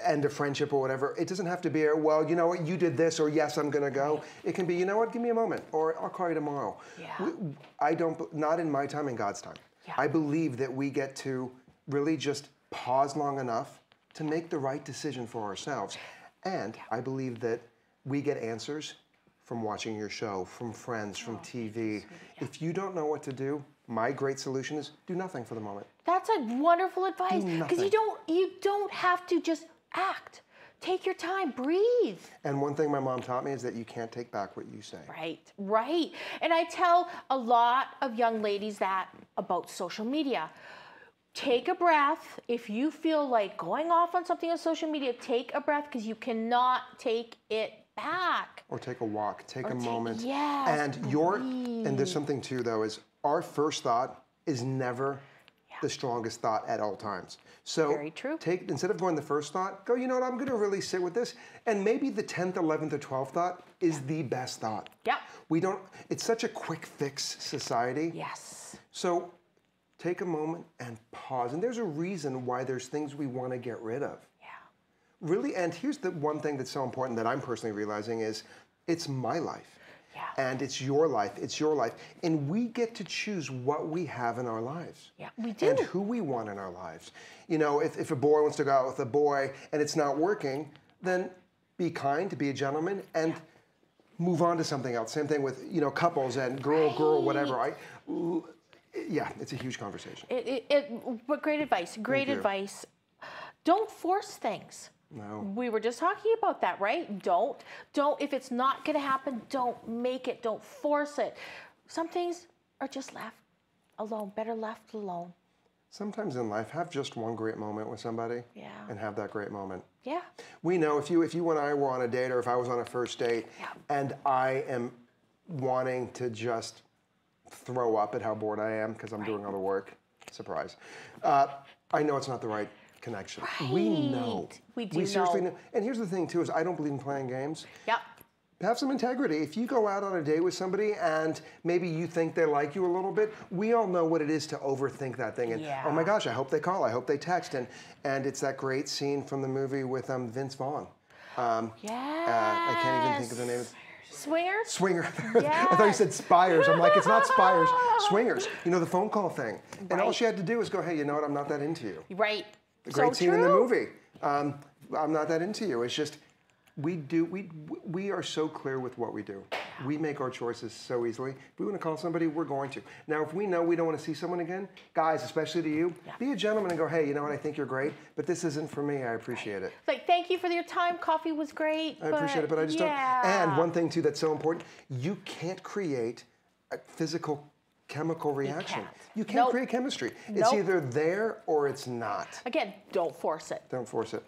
A: end a friendship or whatever, it doesn't have to be, well, you know what, you did this, or yes, I'm gonna go. It can be, you know what, give me a moment, or I'll call you tomorrow.
B: Yeah.
A: Not in my time, in God's time.
B: Yeah.
A: I believe that we get to really just pause long enough to make the right decision for ourselves. And I believe that we get answers from watching your show, from friends, from TV. If you don't know what to do, my great solution is do nothing for the moment.
B: That's a wonderful advice. Because
A: nothing.
B: you don't have to just act. Take your time, breathe.
A: And one thing my mom taught me is that you can't take back what you say.
B: Right, right. And I tell a lot of young ladies that about social media. Take a breath. If you feel like going off on something on social media, take a breath, because you cannot take it back.
A: Or take a walk, take a moment.
B: yes,
A: And there's something too though, is our first thought is never the strongest thought at all times. So
B: Very true.
A: Instead of going the first thought, go, you know what, I'm gonna really sit with this. And maybe the 10th, 11th, or 12th thought is the best thought.
B: Yep.
A: It's such a quick fix society.
B: Yes.
A: So take a moment and pause. And there's a reason why there's things we wanna get rid of.
B: Yeah.
A: Really, and here's the one thing that's so important that I'm personally realizing is it's my life.
B: Yeah.
A: And it's your life, And we get to choose what we have in our lives.
B: Yeah, we do.
A: And who we want in our lives. You know, if a boy wants to go out with a boy and it's not working, then be kind, be a gentleman, and move on to something else. Same thing with, couples and girl, whatever. Yeah, it's a huge conversation.
B: But great advice, great
A: you.
B: advice. Don't force things.
A: No.
B: We were just talking about that, right? Don't, if it's not gonna happen, don't make it, don't force it. Some things are just left alone, better left alone.
A: Sometimes in life, have just one great moment with somebody.
B: Yeah.
A: And have that great moment.
B: Yeah.
A: We know if you and I were on a date, or if I was on a first date, and I am wanting to just throw up at how bored I am because I'm doing all the work, surprise, I know it's not the right connection. We know.
B: We do
A: We seriously
B: know.
A: know. And here's the thing too, is I don't believe in playing games.
B: Yep.
A: Have some integrity. If you go out on a date with somebody and maybe you think they like you a little bit, we all know what it is to overthink that thing. And
B: Yeah.
A: oh my gosh, I hope they call, I hope they text. And it's that great scene from the movie with Vince Vaughn.
B: Yes.
A: I can't even think of the name.
B: Swingers?
A: Swinger.
B: Yes.
A: I thought you said Spires. I'm like, it's not Spires. Swingers. The phone call thing. And all
B: Right.
A: she had to do was go, hey, you know what? I'm not that into you.
B: Right.
A: The great
B: So
A: scene in the
B: true.
A: movie. I'm not that into you. It's just we are so clear with what we do. We make our choices so easily. If we want to call somebody, we're going to. Now, if we know we don't want to see someone again, guys, especially to you, be a gentleman and go, hey, you know what? I think you're great, but this isn't for me. I appreciate it.
B: Like, thank you for your time. Coffee was great.
A: I appreciate it, but I just don't. And one thing too that's so important: you can't create a physical chemical reaction. You can't
B: Nope.
A: create chemistry. It's
B: Nope.
A: either there or it's not.
B: Again, don't force it.
A: Don't force it.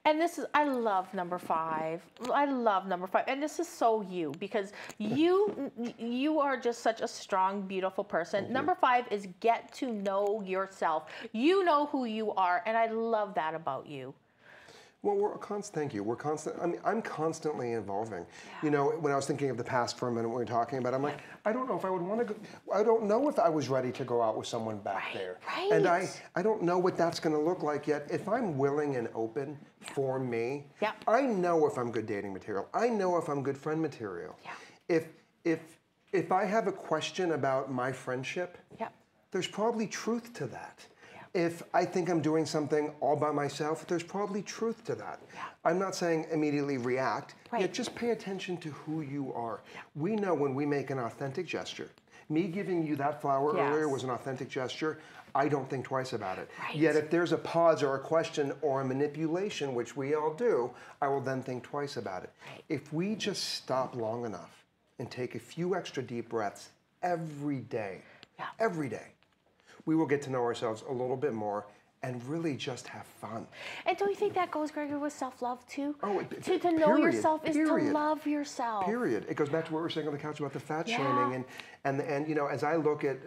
B: And this is, I love number 5. I love number 5. And this is so you, because you are just such a strong, beautiful person. Number 5 is get to know yourself. You know who you are, and I love that about you.
A: Well, thank you. We're constant. I mean, I'm constantly evolving. Yeah. You know, when I was thinking of the past for a minute when we were talking about it, I'm like, I don't know if I would want to go. I don't know if I was ready to go out with someone back there.
B: Right.
A: And I don't know what that's going to look like yet. If I'm willing and open for me, I know if I'm good dating material. I know if I'm good friend material. Yeah. If I have a question about my friendship, there's probably truth to that. If I think I'm doing something all by myself, there's probably truth to that. Yeah. I'm not saying immediately react, yet just pay attention to who you are. Yeah. We know when we make an authentic gesture. Me giving you that flower earlier was an authentic gesture. I don't think twice about it. Right. Yet if there's a pause or a question or a manipulation, which we all do, I will then think twice about it. Right. If we just stop long enough and take a few extra deep breaths every day, we will get to know ourselves a little bit more and really just have fun.
B: And don't you think that goes, Gregory, with self-love too?
A: Oh,
B: to know yourself is to love yourself. Period.
A: It goes back to what we were saying on the couch about the fat shaming and you know, as I look at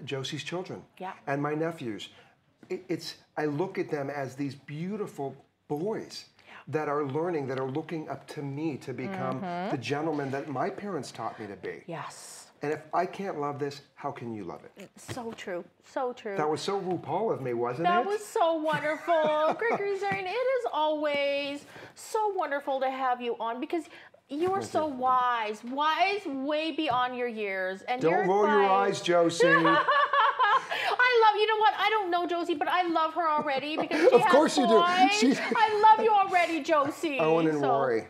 A: Josie's children and my nephews, I look at them as these beautiful boys that are learning, that are looking up to me to become the gentleman that my parents taught me to be.
B: Yes.
A: And if I can't love this, how can you love it?
B: So true. So true.
A: That was so RuPaul of me, wasn't it?
B: That was so wonderful. Gregory Zarian, it is always so wonderful to have you on because you are so wise way beyond your years. And
A: don't roll your eyes, Josie.
B: I love, you know what? I don't know Josie, but I love her already because she has
A: Of course you do.
B: I love you already, Josie.
A: Owen and Rory.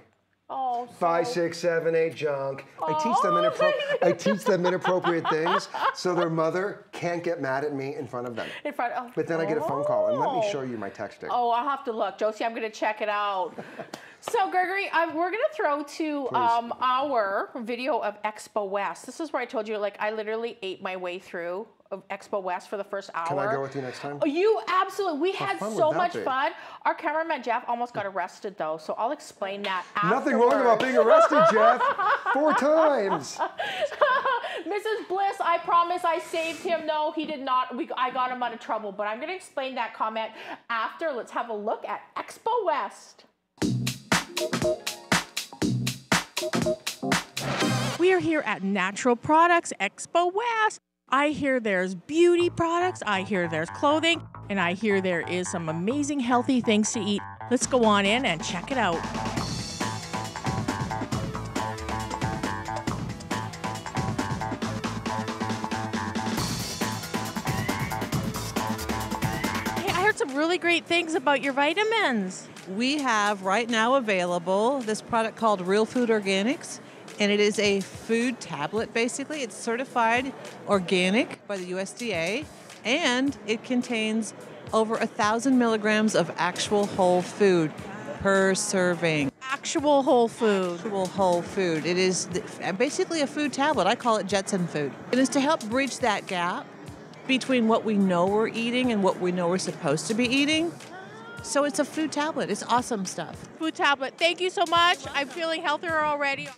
B: Oh,
A: 5, 6, 7, 8 junk. I teach them inappropriate things so their mother can't get mad at me in front of them. But then I get a phone call and let me show you my texting.
B: Oh, I'll have to look. Josie, I'm going to check it out. So, Gregory, we're going to throw to our video of Expo West. This is where I told you, like, I literally ate my way through of Expo West for the first hour.
A: Can I go with you next time?
B: Oh, you absolutely. We had so much fun. Our cameraman, Jeff, almost got arrested, though, so I'll explain that afterwards.
A: Nothing wrong about being arrested, Jeff. 4 times.
B: Mrs. Bliss, I promise I saved him. No, he did not. I got him out of trouble, but I'm going to explain that comment after. Let's have a look at Expo West. We are here at Natural Products Expo West. I hear there's beauty products, I hear there's clothing, and I hear there is some amazing healthy things to eat. Let's go on in and check it out. Hey, I heard some really great things about your vitamins.
H: We have right now available this product called Real Food Organics, and it is a food tablet, basically. It's certified organic by the USDA, and it contains over 1,000 milligrams of actual whole food per serving.
B: Actual whole food.
H: Actual whole food. It is basically a food tablet. I call it Jetson food. It is to help bridge that gap between what we know we're eating and what we know we're supposed to be eating. So it's a food tablet. It's awesome stuff.
B: Food tablet. Thank you so much. I'm feeling healthier already.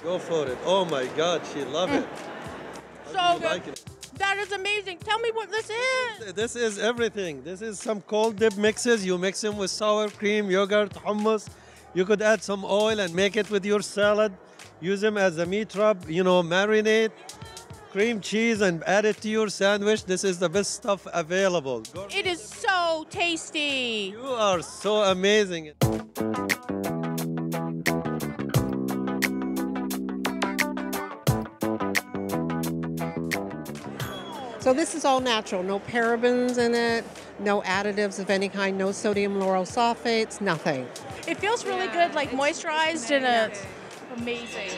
I: Go for it. Oh my God, she loved it.
B: So good. Like it? That is amazing. Tell me what this is.
I: This is everything. This is some cold dip mixes. You mix them with sour cream, yogurt, hummus. You could add some oil and make it with your salad. Use them as a meat rub, you know, marinate, cream cheese and add it to your sandwich. This is the best stuff available.
B: It is so tasty.
I: You are so amazing.
J: So this is all natural, no parabens in it, no additives of any kind, no sodium lauryl sulfates, nothing.
B: It feels really good, like moisturized, and it's amazing.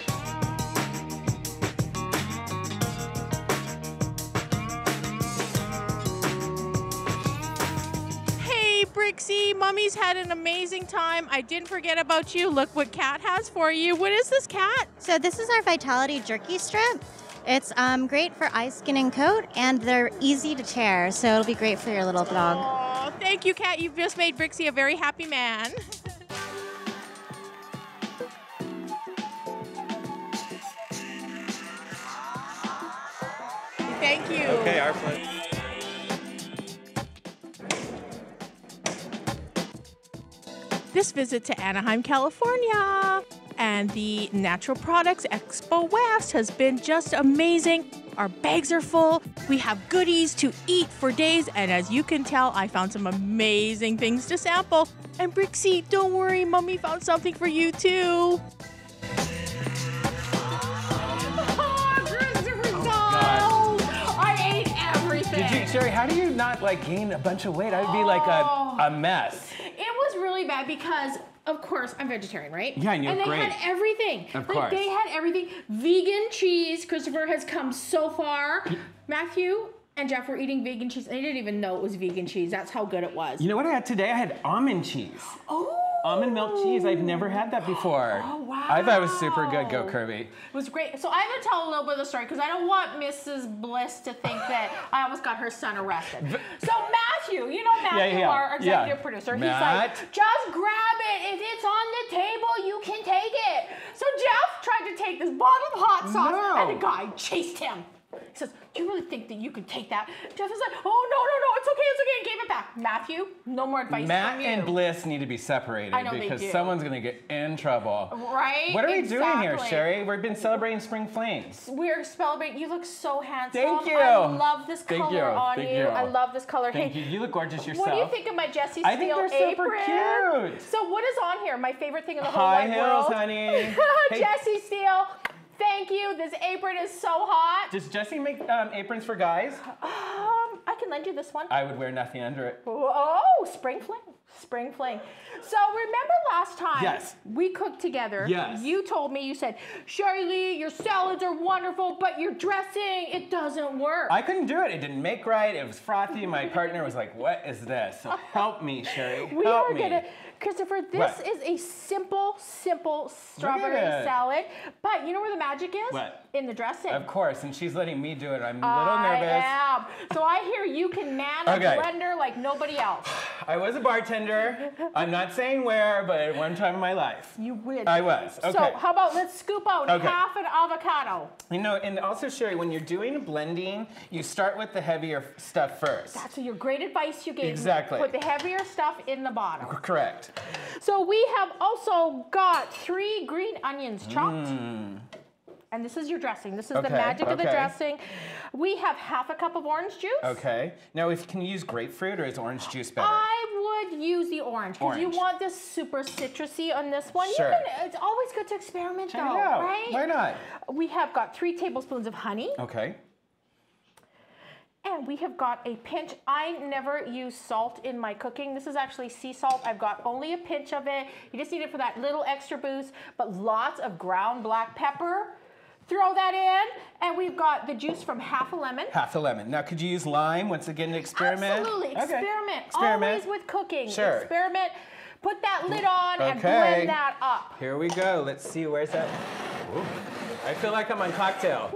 B: Mommy's had an amazing time. I didn't forget about you. Look what Kat has for you. What is this, Kat?
K: So this is our Vitality Jerky Strip. It's great for eye, skin, and coat, and they're easy to tear, so it'll be great for your little dog.
B: Oh, thank you, Kat. You've just made Brixie a very happy man. Thank you.
L: Okay, our pleasure.
B: This visit to Anaheim, California, and the Natural Products Expo West has been just amazing. Our bags are full. We have goodies to eat for days, and as you can tell, I found some amazing things to sample. And Brixie, don't worry, Mommy found something for you too. I ate everything.
L: Did you, Sherry, how do you not like gain a bunch of weight? I'd be like a mess.
B: It was really bad because, of course, I'm vegetarian, right?
L: Yeah, and you're
B: they
L: great.
B: had everything.
L: Of
B: like,
L: course.
B: They had everything. Vegan cheese. Christopher has come so far. Matthew and Jeff were eating vegan cheese. They didn't even know it was vegan cheese. That's how good it was.
L: You know what I had today? I had almond cheese.
B: Oh.
L: Almond milk cheese. I've never had that before.
B: Oh, wow.
L: I thought it was super good. Go Curvy.
B: It was great. So I'm going to tell a little bit of the story because I don't want Mrs. Bliss to think that I almost got her son arrested. So Matthew, you know Matthew, our executive producer, he's like, just grab it. If it's on the table, you can take it. So Jeff tried to take this bottle of hot sauce and the guy chased him. He says, do you really think that you can take that? Jeff is like, oh, no, it's okay, and gave it back. Matthew, no more advice
L: Matt
B: from you.
L: and Bliss need to be separated
B: I know
L: because
B: they do.
L: someone's going to get in trouble.
B: Right?
L: What are we doing here, Sherry? We've been celebrating Spring Flames.
B: We're celebrating. You look so handsome.
L: Thank you.
B: I love this
L: Thank
B: color
L: you.
B: on
L: Thank
B: you.
L: you.
B: I love this color.
L: Thank
B: hey,
L: you. You look gorgeous yourself.
B: What do you think of my Jessie Steele
L: I think they're super
B: apron?
L: cute.
B: So what is on here? My favorite thing in the whole
L: High
B: wide
L: heels,
B: world.
L: honey. Hey.
B: Jessie Steele. Thank you. This apron is so hot.
L: Does Jessie make aprons for guys?
B: I can lend you this one.
L: I would wear nothing under it.
B: Oh, spring fling. Spring fling. So remember last time we cooked together?
L: Yes.
B: You told me, you said, Sherry Lee, your salads are wonderful, but your dressing, it doesn't work.
L: I couldn't do it. It didn't make right. It was frothy. My partner was like, what is this? So help me, Sherry.
B: We
L: help
B: are
L: me.
B: gonna, Christopher, this is a simple strawberry salad. But you know where the magic is?
L: What?
B: In the dressing.
L: Of course, and she's letting me do it. I'm a little nervous.
B: I am. So I hear you can man a blender like nobody else.
L: I was a bartender. I'm not saying where, but at one time in my life.
B: You would.
L: I was. Okay.
B: So how about let's scoop out half an avocado.
L: You know, and also, Sherry, when you're doing blending, you start with the heavier stuff first.
B: That's your great advice you gave me.
L: Exactly.
B: Put the heavier stuff in the bottom.
L: Correct.
B: So we have also got 3 green onions chopped. And this is your dressing. This is the magic of the dressing. We have half a cup of orange juice.
L: Okay. Now, can you use grapefruit or is orange juice better?
B: I would use the orange because you want this super citrusy on this one.
L: Sure.
B: It's always good to experiment, though, right?
L: Why not?
B: We have got 3 tablespoons of honey.
L: Okay.
B: And we have got a pinch. I never use salt in my cooking. This is actually sea salt. I've got only a pinch of it. You just need it for that little extra boost, but lots of ground black pepper. Throw that in, and we've got the juice from half a lemon.
L: Half a lemon. Now, could you use lime once again to experiment?
B: Absolutely.
L: Okay.
B: Experiment.
L: Experiment.
B: Always with cooking.
L: Sure.
B: Experiment. Put that lid on and blend that up.
L: Here we go. Let's see. Where's that? Ooh. I feel like I'm on cocktail.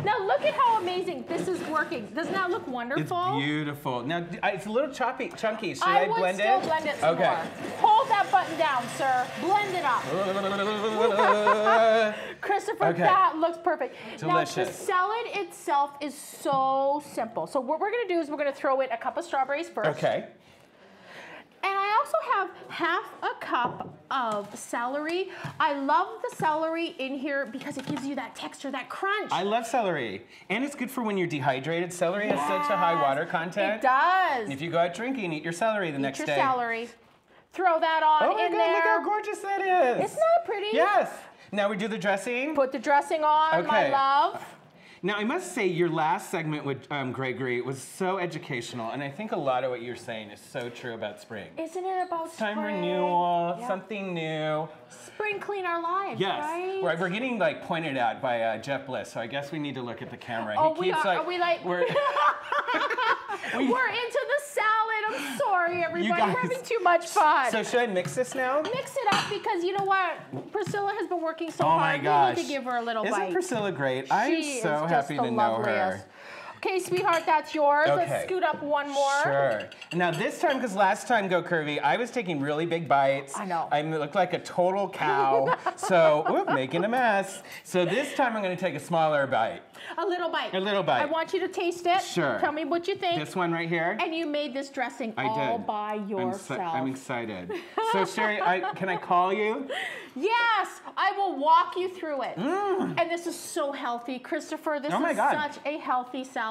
B: Now look at how amazing this is working. Doesn't that look wonderful?
L: It's beautiful. Now, it's a little chunky. Should I blend it?
B: I would still blend it some more. Hold that button down, sir. Blend it up. Christopher, that looks perfect.
L: Delicious.
B: Now, the salad itself is so simple. So what we're going to do is we're going to throw in a cup of strawberries first.
L: Okay.
B: And I also have half a cup of celery. I love the celery in here because it gives you that texture, that crunch.
L: I love celery. And it's good for when you're dehydrated. Celery has such a high water content.
B: It does.
L: And if you go out drinking, eat your celery the next day.
B: Eat your celery. Throw that on in there.
L: Look how gorgeous that is.
B: Isn't that pretty?
L: Yes. Now we do the dressing.
B: Put the dressing on, my love.
L: Now, I must say, your last segment with Gregory was so educational, and I think a lot of what you're saying is so true about spring.
B: Isn't it about spring?
L: Time renewal, something new.
B: Spring clean our lives,
L: yes.
B: right?
L: We're getting like pointed out by Jeff Bliss, so I guess we need to look at the camera.
B: Oh,
L: he keeps,
B: are we like...
L: We're
B: We're into the salad. I'm sorry. sorry, everybody. We're having too much fun.
L: So should I mix this now?
B: Mix it up because you know what? Priscilla has been working so
L: Oh
B: hard.
L: my gosh.
B: We need to give her a little bite.
L: Isn't Priscilla great? I'm
B: She
L: so
B: is
L: happy
B: just
L: to
B: the
L: know
B: loveliest.
L: her.
B: Okay, sweetheart, that's yours.
L: Okay.
B: Let's scoot up one more.
L: Sure. Now this time, because last time Go Curvy, I was taking really big bites.
B: I know.
L: I looked like a total cow. So, making a mess. So this time I'm going to take a smaller bite.
B: A little bite.
L: A little bite.
B: I want you to taste it.
L: Sure.
B: Tell me what you think.
L: This one right here?
B: And you made this dressing
L: I
B: all
L: did.
B: by yourself.
L: I'm excited. So Sherry, can I call you?
B: Yes, I will walk you through it. And this is so healthy. Christopher, this is such a healthy salad.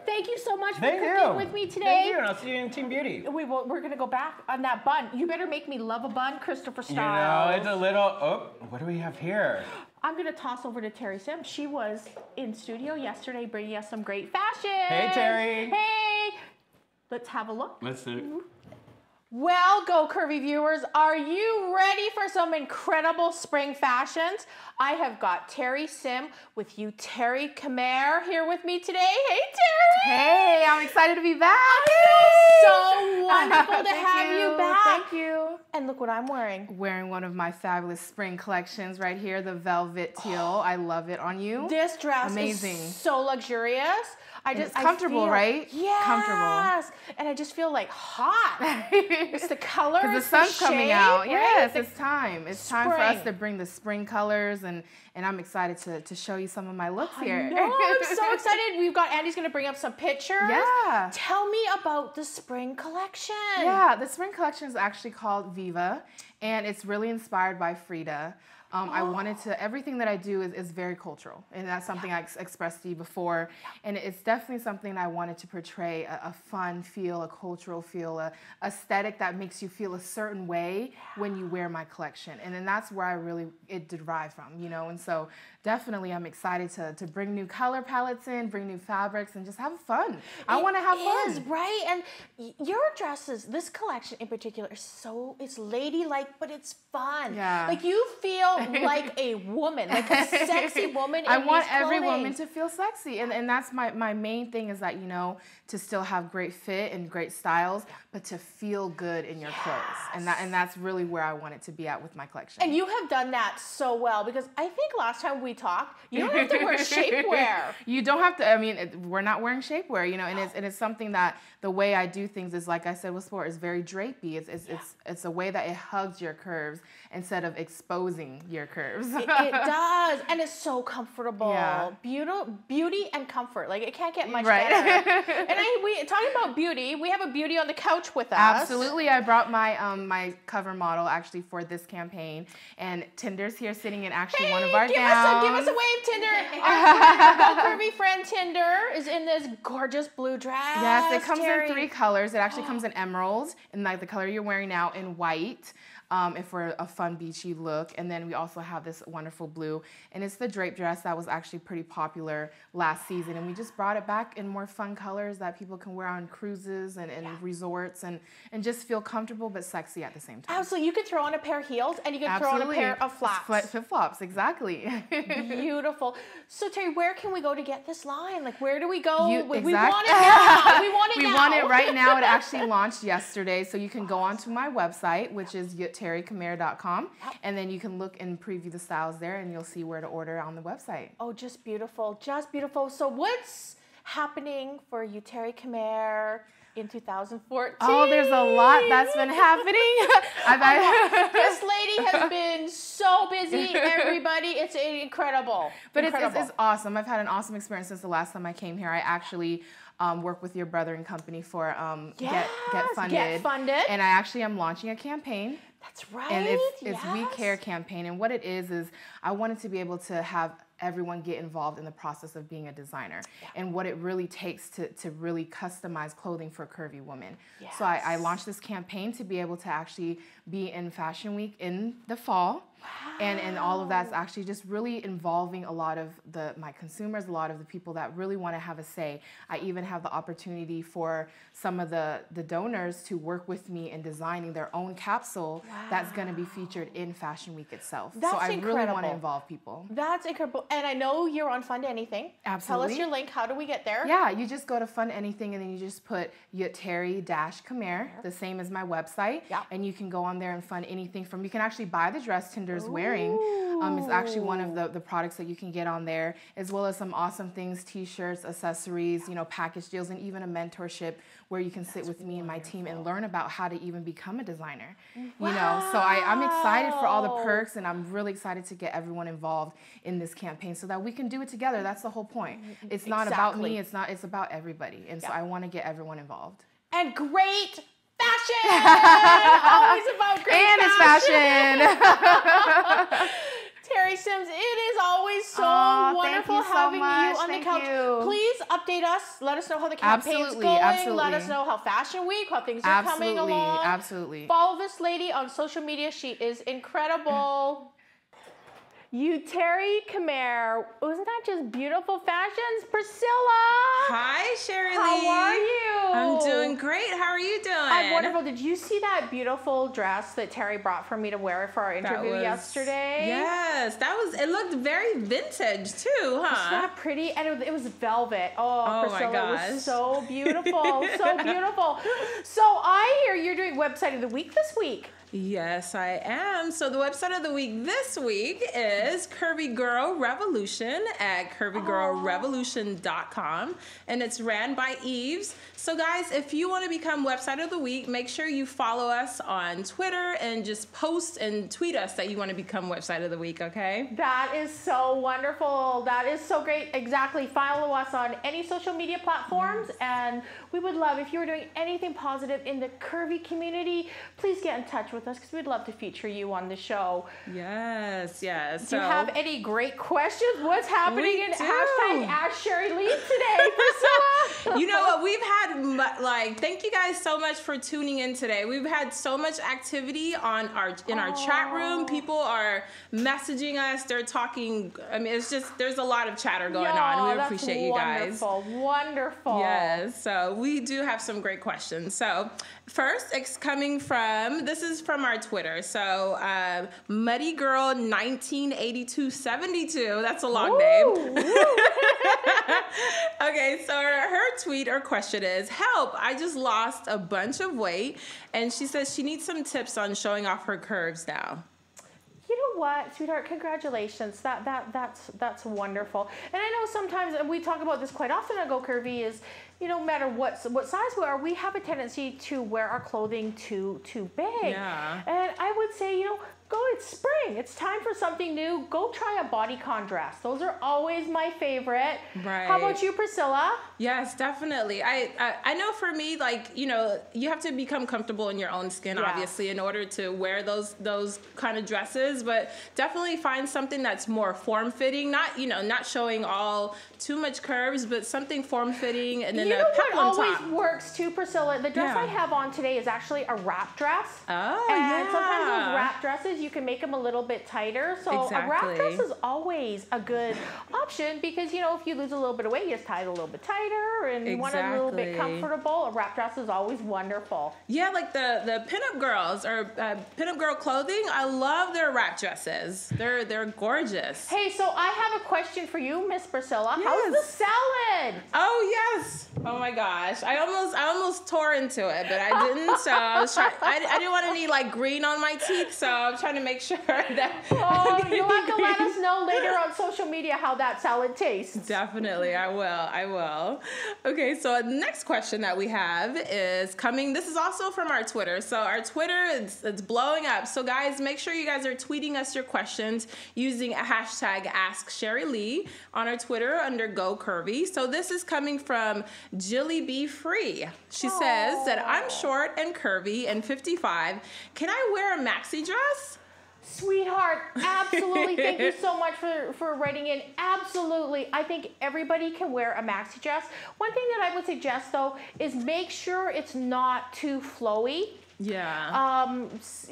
B: Thank you so much for cooking with me today.
L: Thank you, and I'll see you in Team Beauty.
B: We're going to go back on that bun. You better make me love a bun, Christopher style.
L: You know, it's a little, what do we have here?
B: I'm going to toss over to Terry Sim. She was in studio yesterday bringing us some great fashion.
L: Hey, Terry.
B: Hey. Let's have a look.
L: Let's do it.
B: Well, Go Curvy viewers, are you ready for some incredible spring fashions? I have got Terry Sim with Youtheary Khmer here with me today. Hey, Terry!
M: Hey, I'm excited to be back.
B: So wonderful to have you back.
M: Thank you.
B: And look what I'm wearing.
M: Wearing one of my fabulous spring collections right here, the velvet teal. I love it on you.
B: This dress is so luxurious.
M: It's comfortable, right?
B: Yes.
M: Comfortable.
B: And I just feel like hot. It's the color.
M: Because the sun's coming out. Right? Yes, it's time. It's time for us
B: spring.
M: to bring the spring colors, and I'm excited to show you some of my looks here.
B: No, I'm so excited. We've got Andy's going to bring up some pictures.
M: Yeah.
B: Tell me about the spring collection.
M: Yeah, the spring collection is actually called Viva, and it's really inspired by Frida. I wanted to, everything that I do is very cultural, and that's something I expressed to you before, and it's definitely something I wanted to portray, a fun feel, a cultural feel, a aesthetic that makes you feel a certain way when you wear my collection, and then that's where it derived from, you know, and so definitely I'm excited to bring new color palettes in, bring new fabrics, and just have fun. I want to have fun.
B: It is, right? And your dresses, this collection in particular, it's ladylike, but it's fun.
M: Yeah.
B: Like you feel like a woman, like a sexy woman in
M: I want
B: these
M: every
B: clothing.
M: woman to feel sexy. And that's my main thing is that, you know, to still have great fit and great styles, but to feel good in your clothes. And that's really where I want it to be at with my collection.
B: And you have done that so well, because I think last time we talked, you don't have to wear shapewear.
M: You don't have to, I mean, we're not wearing shapewear, you know, and it's something that the way I do things is, like I said before, is very drapey. It's a way that it hugs your curves instead of exposing your curves.
B: It does, and it's so comfortable.
M: Yeah.
B: Beauty and comfort. Like it can't get much
M: Right.
B: better. And we talking about beauty. We have a beauty on the couch with us.
M: Absolutely, I brought my my cover model actually for this campaign, and Tinder's here sitting in actually one of our gowns.
B: Give us a wave, Tinder. Our Go Curvy friend Tinder is in this gorgeous blue dress.
M: Yes, it comes
B: Terry.
M: in 3 colors. It actually comes in emerald, and like the color you're wearing now, in white. If for a fun beachy look. And then we also have this wonderful blue, and it's the drape dress that was actually pretty popular last season, and we just brought it back in more fun colors that people can wear on cruises and resorts, and just feel comfortable but sexy at the same time.
B: Absolutely, you could throw on a pair of heels and you could throw on a pair of flats.
M: Flip-flops, exactly.
B: Beautiful. So Terry, where can we go to get this line? Like where do we go? We want it
M: We want it right now. It actually launched yesterday, so you can go onto my website, which is youtheary.com, and then you can look and preview the styles there, and you'll see where to order on the website.
B: Oh, just beautiful, just beautiful. So what's happening for Youtheary Khmer in 2014?
M: Oh, there's a lot that's been happening.
B: This lady has been so busy, everybody. It's incredible.
M: But it's awesome. I've had an awesome experience since the last time I came here. I actually work with your brother and company for Get Funded. And I actually am launching a campaign.
B: That's right.
M: And it's We Care campaign. And what it is I wanted to be able to have everyone get involved in the process of being a designer and what it really takes to really customize clothing for curvy women.
B: Yes.
M: So I launched this campaign to be able to actually be in Fashion Week in the fall. Wow. And all of that's actually just really involving a lot of my consumers, a lot of the people that really want to have a say. I even have the opportunity for some of the donors to work with me in designing their own capsule that's going to be featured in Fashion Week itself.
B: That's
M: so I
B: incredible.
M: really want to involve people.
B: That's incredible. And I know you're on Fund Anything.
M: Absolutely.
B: Tell us your link. How do we get there?
M: Yeah, you just go to Fund Anything and then you just put Youtheary-Khmer, the same as my website.
B: Yeah.
M: And you can go on there and fund anything from, you can actually buy the dress Tinder's wearing. It's actually one of the products that you can get on there, as well as some awesome things, t-shirts, accessories, you know, package deals, and even a mentorship where you can sit with me and my team and learn about how to even become a designer.
B: Wow.
M: You know, so I'm excited for all the perks, and I'm really excited to get everyone involved in this campaign so that we can do it together. That's the whole point. It's not about me, it's about everybody. And so I want to get everyone involved.
B: And great fashion! Always about great
M: and
B: fashion.
M: It's fashion.
B: Terry Sims, it is always so wonderful
M: thank you so
B: having
M: much.
B: you on
M: Thank
B: the couch.
M: you.
B: Please update us. Let us know how the campaign's
M: Absolutely,
B: going.
M: absolutely.
B: Let us know how Fashion Week, how things are coming along.
M: Absolutely.
B: Follow this lady on social media. She is incredible. Youtheary Khmer. Wasn't that just beautiful fashions? Priscilla.
C: Hi, Sherry Lee.
B: How are you?
C: I'm doing great. How are you doing?
B: I'm wonderful. Did you see that beautiful dress that Terry brought for me to wear for our interview yesterday?
C: Yes, it looked very vintage too, huh?
B: Isn't that pretty? And it was velvet. Oh, Priscilla,
C: my gosh.
B: it was so beautiful. So beautiful. So I hear you're doing Website of the Week this week.
C: Yes, I am. So the website of the week this week is Curvy Girl Revolution at curvygirlrevolution.com, and it's ran by Eves. So guys, if you want to become website of the week, make sure you follow us on Twitter and just post and tweet us that you want to become website of the week, okay?
B: That is so wonderful. That is so great. Exactly. Follow us on any social media platforms, and we would love if you were doing anything positive in the curvy community, please get in touch with us because we'd love to feature you on the show.
C: Yes.
B: Do you have any great questions? What's happening in hashtag Ask Sherry Lee today, Priscilla?
C: You know what? We've had, thank you guys so much for tuning in today. We've had so much activity in our chat room. People are messaging us. They're talking. I mean, it's just, there's a lot of chatter going on. We appreciate you guys.
B: Wonderful.
C: Yes. So we do have some great questions. So first, it's coming from, this is from our Twitter. So Muddy Girl 198272. That's a long name. Okay, so her tweet or question is, help, I just lost a bunch of weight, and she says she needs some tips on showing off her curves now.
B: You know what, sweetheart? Congratulations. That's wonderful. And I know sometimes, and we talk about this quite often on Go Curvy, is, you know, no matter what size we are, we have a tendency to wear our clothing too big.
C: Yeah.
B: And I would say, you know, it's spring. It's time for something new. Go try a bodycon dress. Those are always my favorite.
C: Right.
B: How about you, Priscilla?
C: Yes, definitely. I know for me, like, you know, you have to become comfortable in your own skin, obviously, in order to wear those kind of dresses. But definitely find something that's more form-fitting. Not showing all too much curves, but something form-fitting, and then a peplum top.
B: What always works too, Priscilla? The dress I have on today is actually a wrap dress.
C: Oh,
B: and sometimes those wrap dresses, you can make them a little bit tighter. So a wrap dress is always a good option because, you know, if you lose a little bit of weight, you just tie it a little bit tighter and you want it a little bit comfortable. A wrap dress is always wonderful.
C: Yeah, like the pinup girls or pinup girl clothing. I love their wrap dresses. They're gorgeous.
B: Hey, so I have a question for you, Miss Priscilla. Yes. How's the salad?
C: Oh yes. Oh my gosh. I almost tore into it, but I didn't. So I was trying. I didn't want any like green on my teeth, so I'm trying to make sure that.
B: Oh, you'll have to let us know later on social media how that salad tastes.
C: Definitely, I will. Okay, so the next question that we have is coming. This is also from our Twitter. So our Twitter, it's blowing up. So guys, make sure you guys are tweeting us your questions using a hashtag #AskSherryLee on our Twitter under Go Curvy. So this is coming from Jilly B Free. She says that I'm short and curvy and 55. Can I wear a maxi dress?
B: Sweetheart, absolutely. Thank you so much for writing in. Absolutely. I think everybody can wear a maxi dress. One thing that I would suggest, though, is make sure it's not too flowy.
C: Yeah.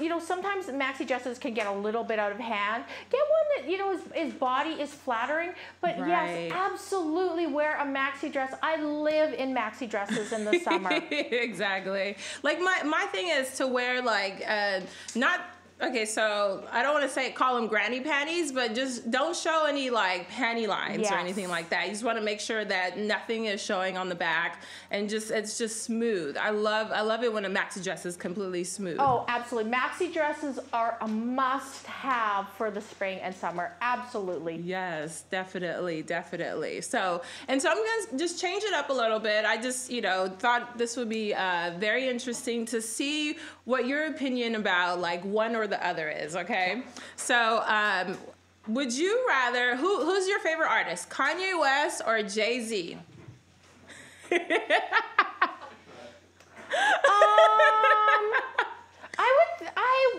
B: You know, sometimes maxi dresses can get a little bit out of hand. Get one that, you know, his body is flattering. But yes, absolutely wear a maxi dress. I live in maxi dresses in the summer.
C: Exactly. Like my thing is to wear like not Okay, so I don't want to call them granny panties, but just don't show any like panty lines or anything like that. You just want to make sure that nothing is showing on the back, and it's just smooth. I love it when a maxi dress is completely smooth.
B: Oh, absolutely. Maxi dresses are a must-have for the spring and summer. Absolutely.
C: Yes, definitely. So I'm gonna just change it up a little bit. I just thought this would be very interesting to see what your opinion about like one or the other is, okay? So, would you rather, who's your favorite artist, Kanye West or Jay-Z?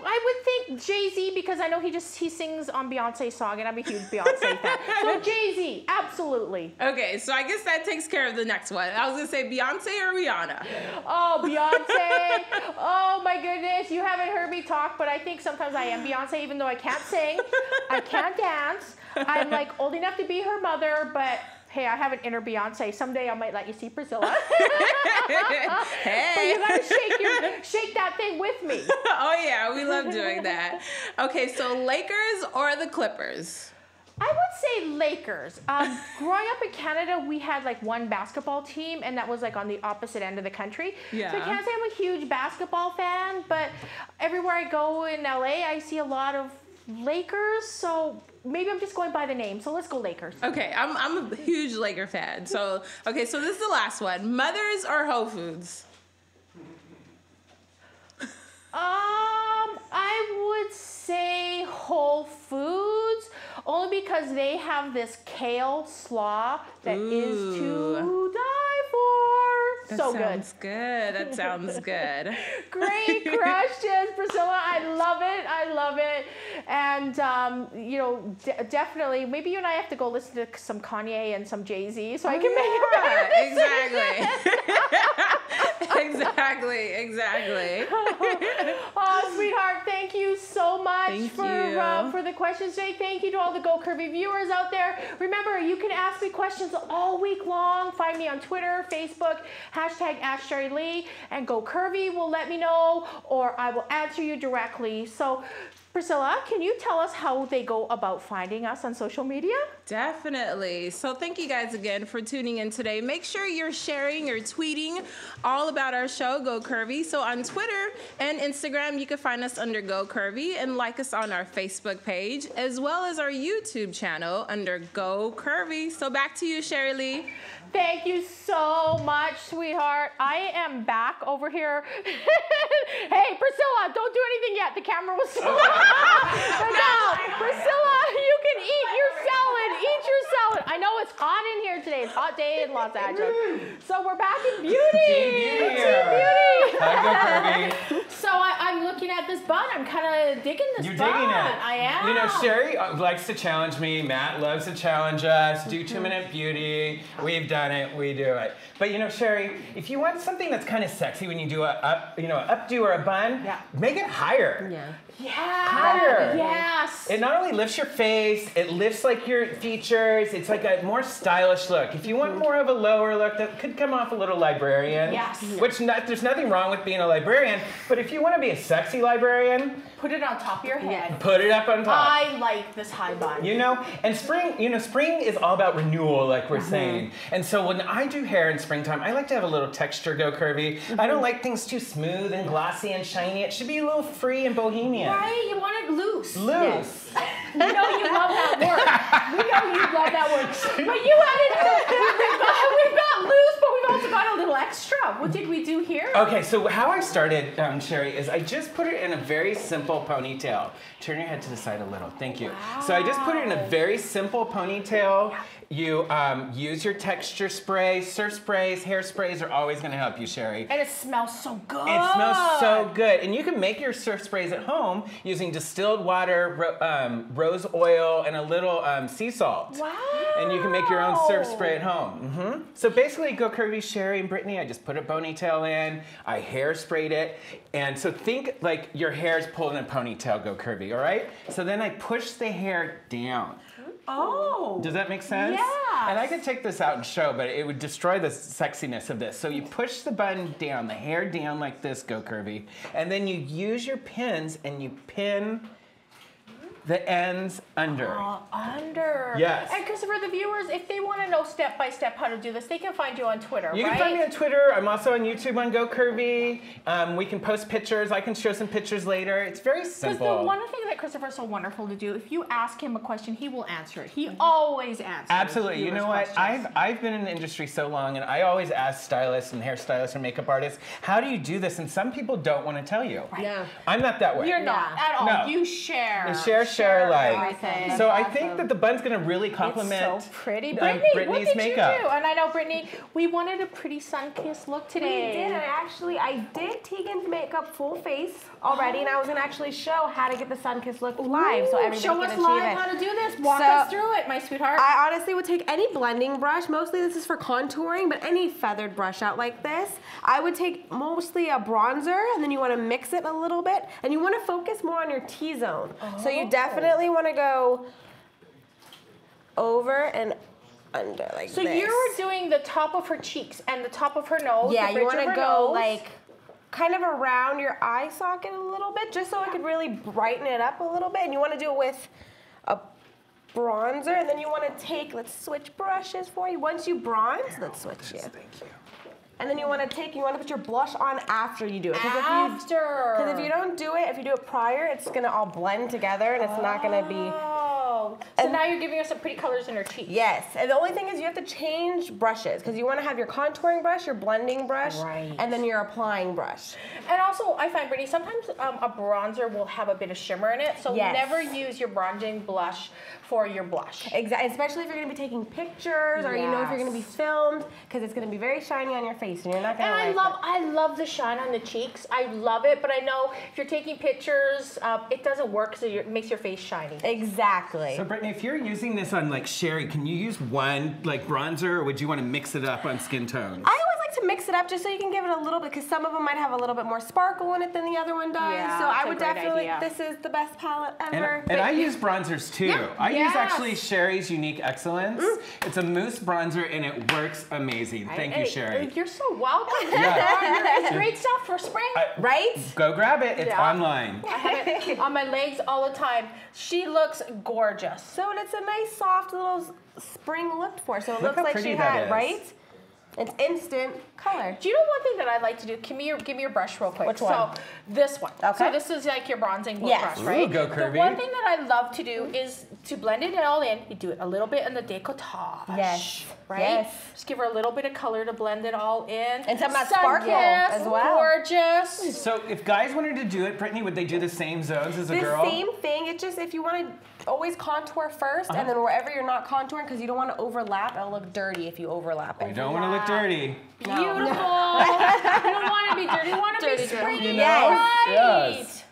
B: I would think Jay-Z, because I know he sings on Beyonce's song, and I'm a huge Beyonce fan. So Jay-Z, absolutely.
C: Okay, so I guess that takes care of the next one. I was gonna say Beyonce or Rihanna.
B: Oh, Beyonce. Oh my goodness, you haven't heard me talk, but I think sometimes I am Beyonce, even though I can't sing, I can't dance. I'm like old enough to be her mother, but hey, I have an inner Beyonce. Someday I might let you see Priscilla.
C: Hey.
B: But you gotta shake that thing with me.
C: Oh yeah, we love doing that. Okay, so Lakers or the Clippers?
B: I would say Lakers. Growing up in Canada, we had like one basketball team, and that was like on the opposite end of the country.
C: Yeah.
B: So I can't say I'm a huge basketball fan, but everywhere I go in LA, I see a lot of Lakers, so maybe I'm just going by the name. So let's go Lakers.
C: Okay, I'm a huge Laker fan. So okay, so this is the last one. Mothers or Whole Foods?
B: I would say Whole Foods, only because they have this kale slaw that is to die for.
C: That
B: so
C: sounds good. That sounds good.
B: Great questions, Priscilla. I love it. And, definitely, maybe you and I have to go listen to some Kanye and some Jay-Z so I can make a better decision.
C: Exactly.
B: Oh, sweetheart, thank you so much for the questions today. Thank you to all the Go Curvy viewers out there. Remember, you can ask me questions all week long. Find me on Twitter, Facebook, #AskSherryLee, and Go Curvy will let me know, or I will answer you directly. So, Priscilla, can you tell us how they go about finding us on social media?
C: Definitely. So thank you guys again for tuning in today. Make sure you're sharing or tweeting all about our show, Go Curvy. So on Twitter and Instagram, you can find us under Go Curvy, and like us on our Facebook page, as well as our YouTube channel under Go Curvy. So back to you, Sherry Lee.
B: Thank you so much, sweetheart. I am back over here. Hey, Priscilla, don't do anything yet. The camera was still But now, Priscilla, you can eat your salad. Eat your salad. I know it's hot in here today. It's a hot day in Los Angeles. So we're back in beauty.
L: Team Beauty. Hi, Go Curvy.
B: So I'm looking at this bun. I'm kind of digging this
L: You're
B: bun.
L: digging it.
B: I am.
L: You know, Sherry likes to challenge me. Matt loves to challenge us. Do 2-minute beauty. We've done it. We do it. But you know, Sherry, if you want something that's kind of sexy when you do a updo or a bun, make it higher.
B: Yeah.
L: Higher.
B: Yes.
L: It not only lifts your face, it lifts like your features. It's like a more stylish look. If you want more of a lower look, that could come off a little librarian.
B: Yes.
L: There's nothing wrong with being a librarian, but if you want to be a sexy librarian,
B: put it on top of your head.
L: Put it up on top.
B: I like this high bun.
L: You know, and spring is all about renewal, like we're saying. And so when I do hair in springtime, I like to have a little texture, Go Curvy. I don't like things too smooth and glossy and shiny. It should be a little free and bohemian.
B: Right? You want it loose.
L: Loose.
B: Yes. We know you love that word. We know you love that word. But you had it. We've got loose, but we've also got a little extra. What did we do here?
L: Okay, so how I started, Sherry, is I just put it in a very simple ponytail. Turn your head to the side a little. Thank you. Wow. So I just put it in a very simple ponytail. You use your texture spray, surf sprays, hair sprays are always going to help you, Sherry.
B: And it smells so good.
L: It smells so good. And you can make your surf sprays at home using distilled water, rose oil, and a little sea salt.
B: Wow.
L: And you can make your own surf spray at home. So basically, Go Curvy, Sherry, and Brittany, I just put a ponytail in, I hairsprayed it. And so think like your hair is pulled in a ponytail, Go Curvy, all right? So then I push the hair down.
D: Oh.
L: Does that make sense?
D: Yes.
L: And I could take this out and show, but it would destroy the sexiness of this. So you push the bun down, the hair down like this, Go Curvy, and then you use your pins and you pin the ends under.
B: Under.
L: Yes.
B: And because for the viewers, if they want to know step by step how to do this, they can find you on Twitter,
L: You
B: right?
L: can find me on Twitter. I'm also on YouTube on Go Curvy. We can post pictures. I can show some pictures later. It's very
B: Because
L: simple.
B: the one thing that Christopher's so wonderful to do, if you ask him a question, he will answer it. He always answers.
L: Absolutely. You
B: viewers'
L: know what?
B: questions.
L: I've been in the industry so long, and I always ask stylists and hairstylists and makeup artists, how do you do this? And some people don't want to tell you.
B: Right. Yeah.
L: I'm not that way.
B: You're not at all.
L: No.
B: You share.
L: Share like.
B: everything.
L: So I think that the bun's gonna really complement
B: It's so pretty. Brittany, what
L: Brittany's
B: did
L: makeup.
B: you do? And I know, Brittany, we wanted a pretty sun-kissed look today.
N: We did, and I did Tegan's makeup full face already, and I was gonna actually show how to get the sun-kissed look live, so everybody
B: show
N: can
B: us
N: achieve
B: live
N: it.
B: how to do this. Walk us through it, my sweetheart.
N: I honestly would take any blending brush. Mostly this is for contouring, but any feathered brush out like this. I would take mostly a bronzer, and then you want to mix it a little bit, and you want to focus more on your T-zone. So you definitely want to go over and under like
B: so
N: this.
B: you were doing the top of her cheeks and the top of her nose.
N: Yeah,
B: the
N: you
B: bridge
N: want
B: of
N: to
B: her
N: go
B: nose.
N: like kind of around your eye socket a little bit, just so it could really brighten it up a little bit. And you want to do it with a bronzer, and then you want to take, let's switch brushes for you. Once you bronze, let's switch you.
L: Thank you.
N: And then you want to put your blush on after you do it. Because if you don't do it, if you do it prior, it's going to all blend together, and it's not going to be...
B: Oh, so now you're giving us some pretty colors in her cheeks.
N: Yes, and the only thing is you have to change brushes, because you want to have your contouring brush, your blending brush, and then your applying brush.
B: And also, I find, Brittany, sometimes a bronzer will have a bit of shimmer in it, so
N: Yes.
B: never use your bronzing blush for your blush.
N: Exactly, especially if you're going to be taking pictures, or you know if you're going to be filmed, because it's going to be very shiny on your face, and you're not going to
B: And I love the shine on the cheeks. I love it, but I know if you're taking pictures, it doesn't work, so it makes your face shiny.
N: Exactly.
L: So Brittany, if you're using this on like Sherry, can you use one like bronzer, or would you want to mix it up on skin tones?
N: I always like to mix it up just so you can give it a little bit, because some of them might have a little bit more sparkle in it than the other one does.
B: Yeah,
N: so I
B: that's a
N: would
B: great
N: definitely,
B: idea.
N: this is the best palette ever.
L: And I use bronzers too.
B: Yeah.
L: I use
B: Yes.
L: actually Sherry's Unique Excellence. It's a mousse bronzer and it works amazing. Thank you, Sherry.
B: You're so welcome.
L: Yeah.
B: It's great stuff for spring.
N: Right?
L: Go grab it. It's
B: Yeah.
L: online.
B: I have it on my legs all the time. She looks gorgeous.
N: So it's a nice, soft little spring look for her. So it
L: Look
N: looks
L: how
N: like
L: pretty
N: she
L: that
N: had,
L: is.
N: right? It's instant color.
B: Do you know one thing that I like to do? Give me your brush real quick.
N: Which one?
B: So this one.
N: Okay.
B: So this is like your bronzing
N: Yes.
B: brush, right?
L: Ooh, Go Curvy.
B: The one thing that I love to do is to blend it all in. You do it a little bit in the décolletage.
N: Yes.
B: Right?
N: Yes.
B: Just give her a little bit of color to blend it all in.
N: And some of that sparkle
B: Sun-kissed,
N: as well.
B: Gorgeous.
L: So if guys wanted to do it, Brittany, would they do the same zones as a
N: The
L: girl?
N: same thing. It's just if you want to always contour first, and then wherever you're not contouring, because you don't want to overlap, it'll look dirty if you overlap it.
L: You don't want to look dirty.
B: Beautiful. You don't want to be dirty. You want to be
N: Dirty,
B: springy.
L: You know?
B: Right.
L: Yes.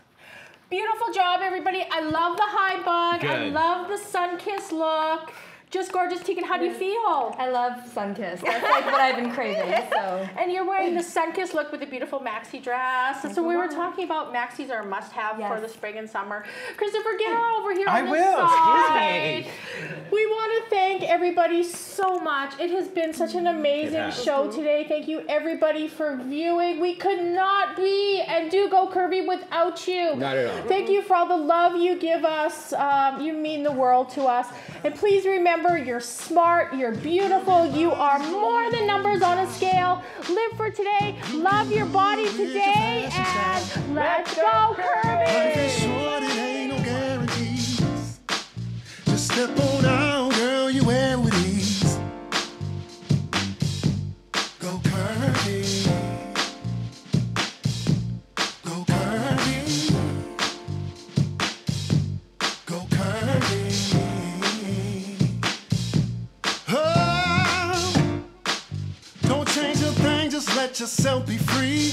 B: Beautiful job, everybody. I love the high bun. I
L: Good.
B: love the sun-kissed look. Just gorgeous. Tegan, how do you feel?
O: I love sun-kissed. That's like what I've been craving. So.
B: And you're wearing the sun-kissed look with a beautiful maxi dress. So we were talking about maxis are a must-have for the spring and summer. Christopher, get over here
L: I
B: on this
L: will.
B: side.
L: Excuse me.
B: We want to thank everybody so much. It has been such an amazing
L: has.
B: show today. Thank you, everybody, for viewing. We could not be and do Go Curvy without you.
L: Not at all.
B: Thank you for all the love you give us. You mean the world to us. And please remember, you're smart, you're beautiful, you are more than numbers on a scale. Live for today, love your body today, and let's go curvy!
P: Sure, it ain't no guarantees. Just step on out, girl, you wear with ease. Go curvy. Go curvy. Go curvy. Oh, don't change a thing, just let yourself be free.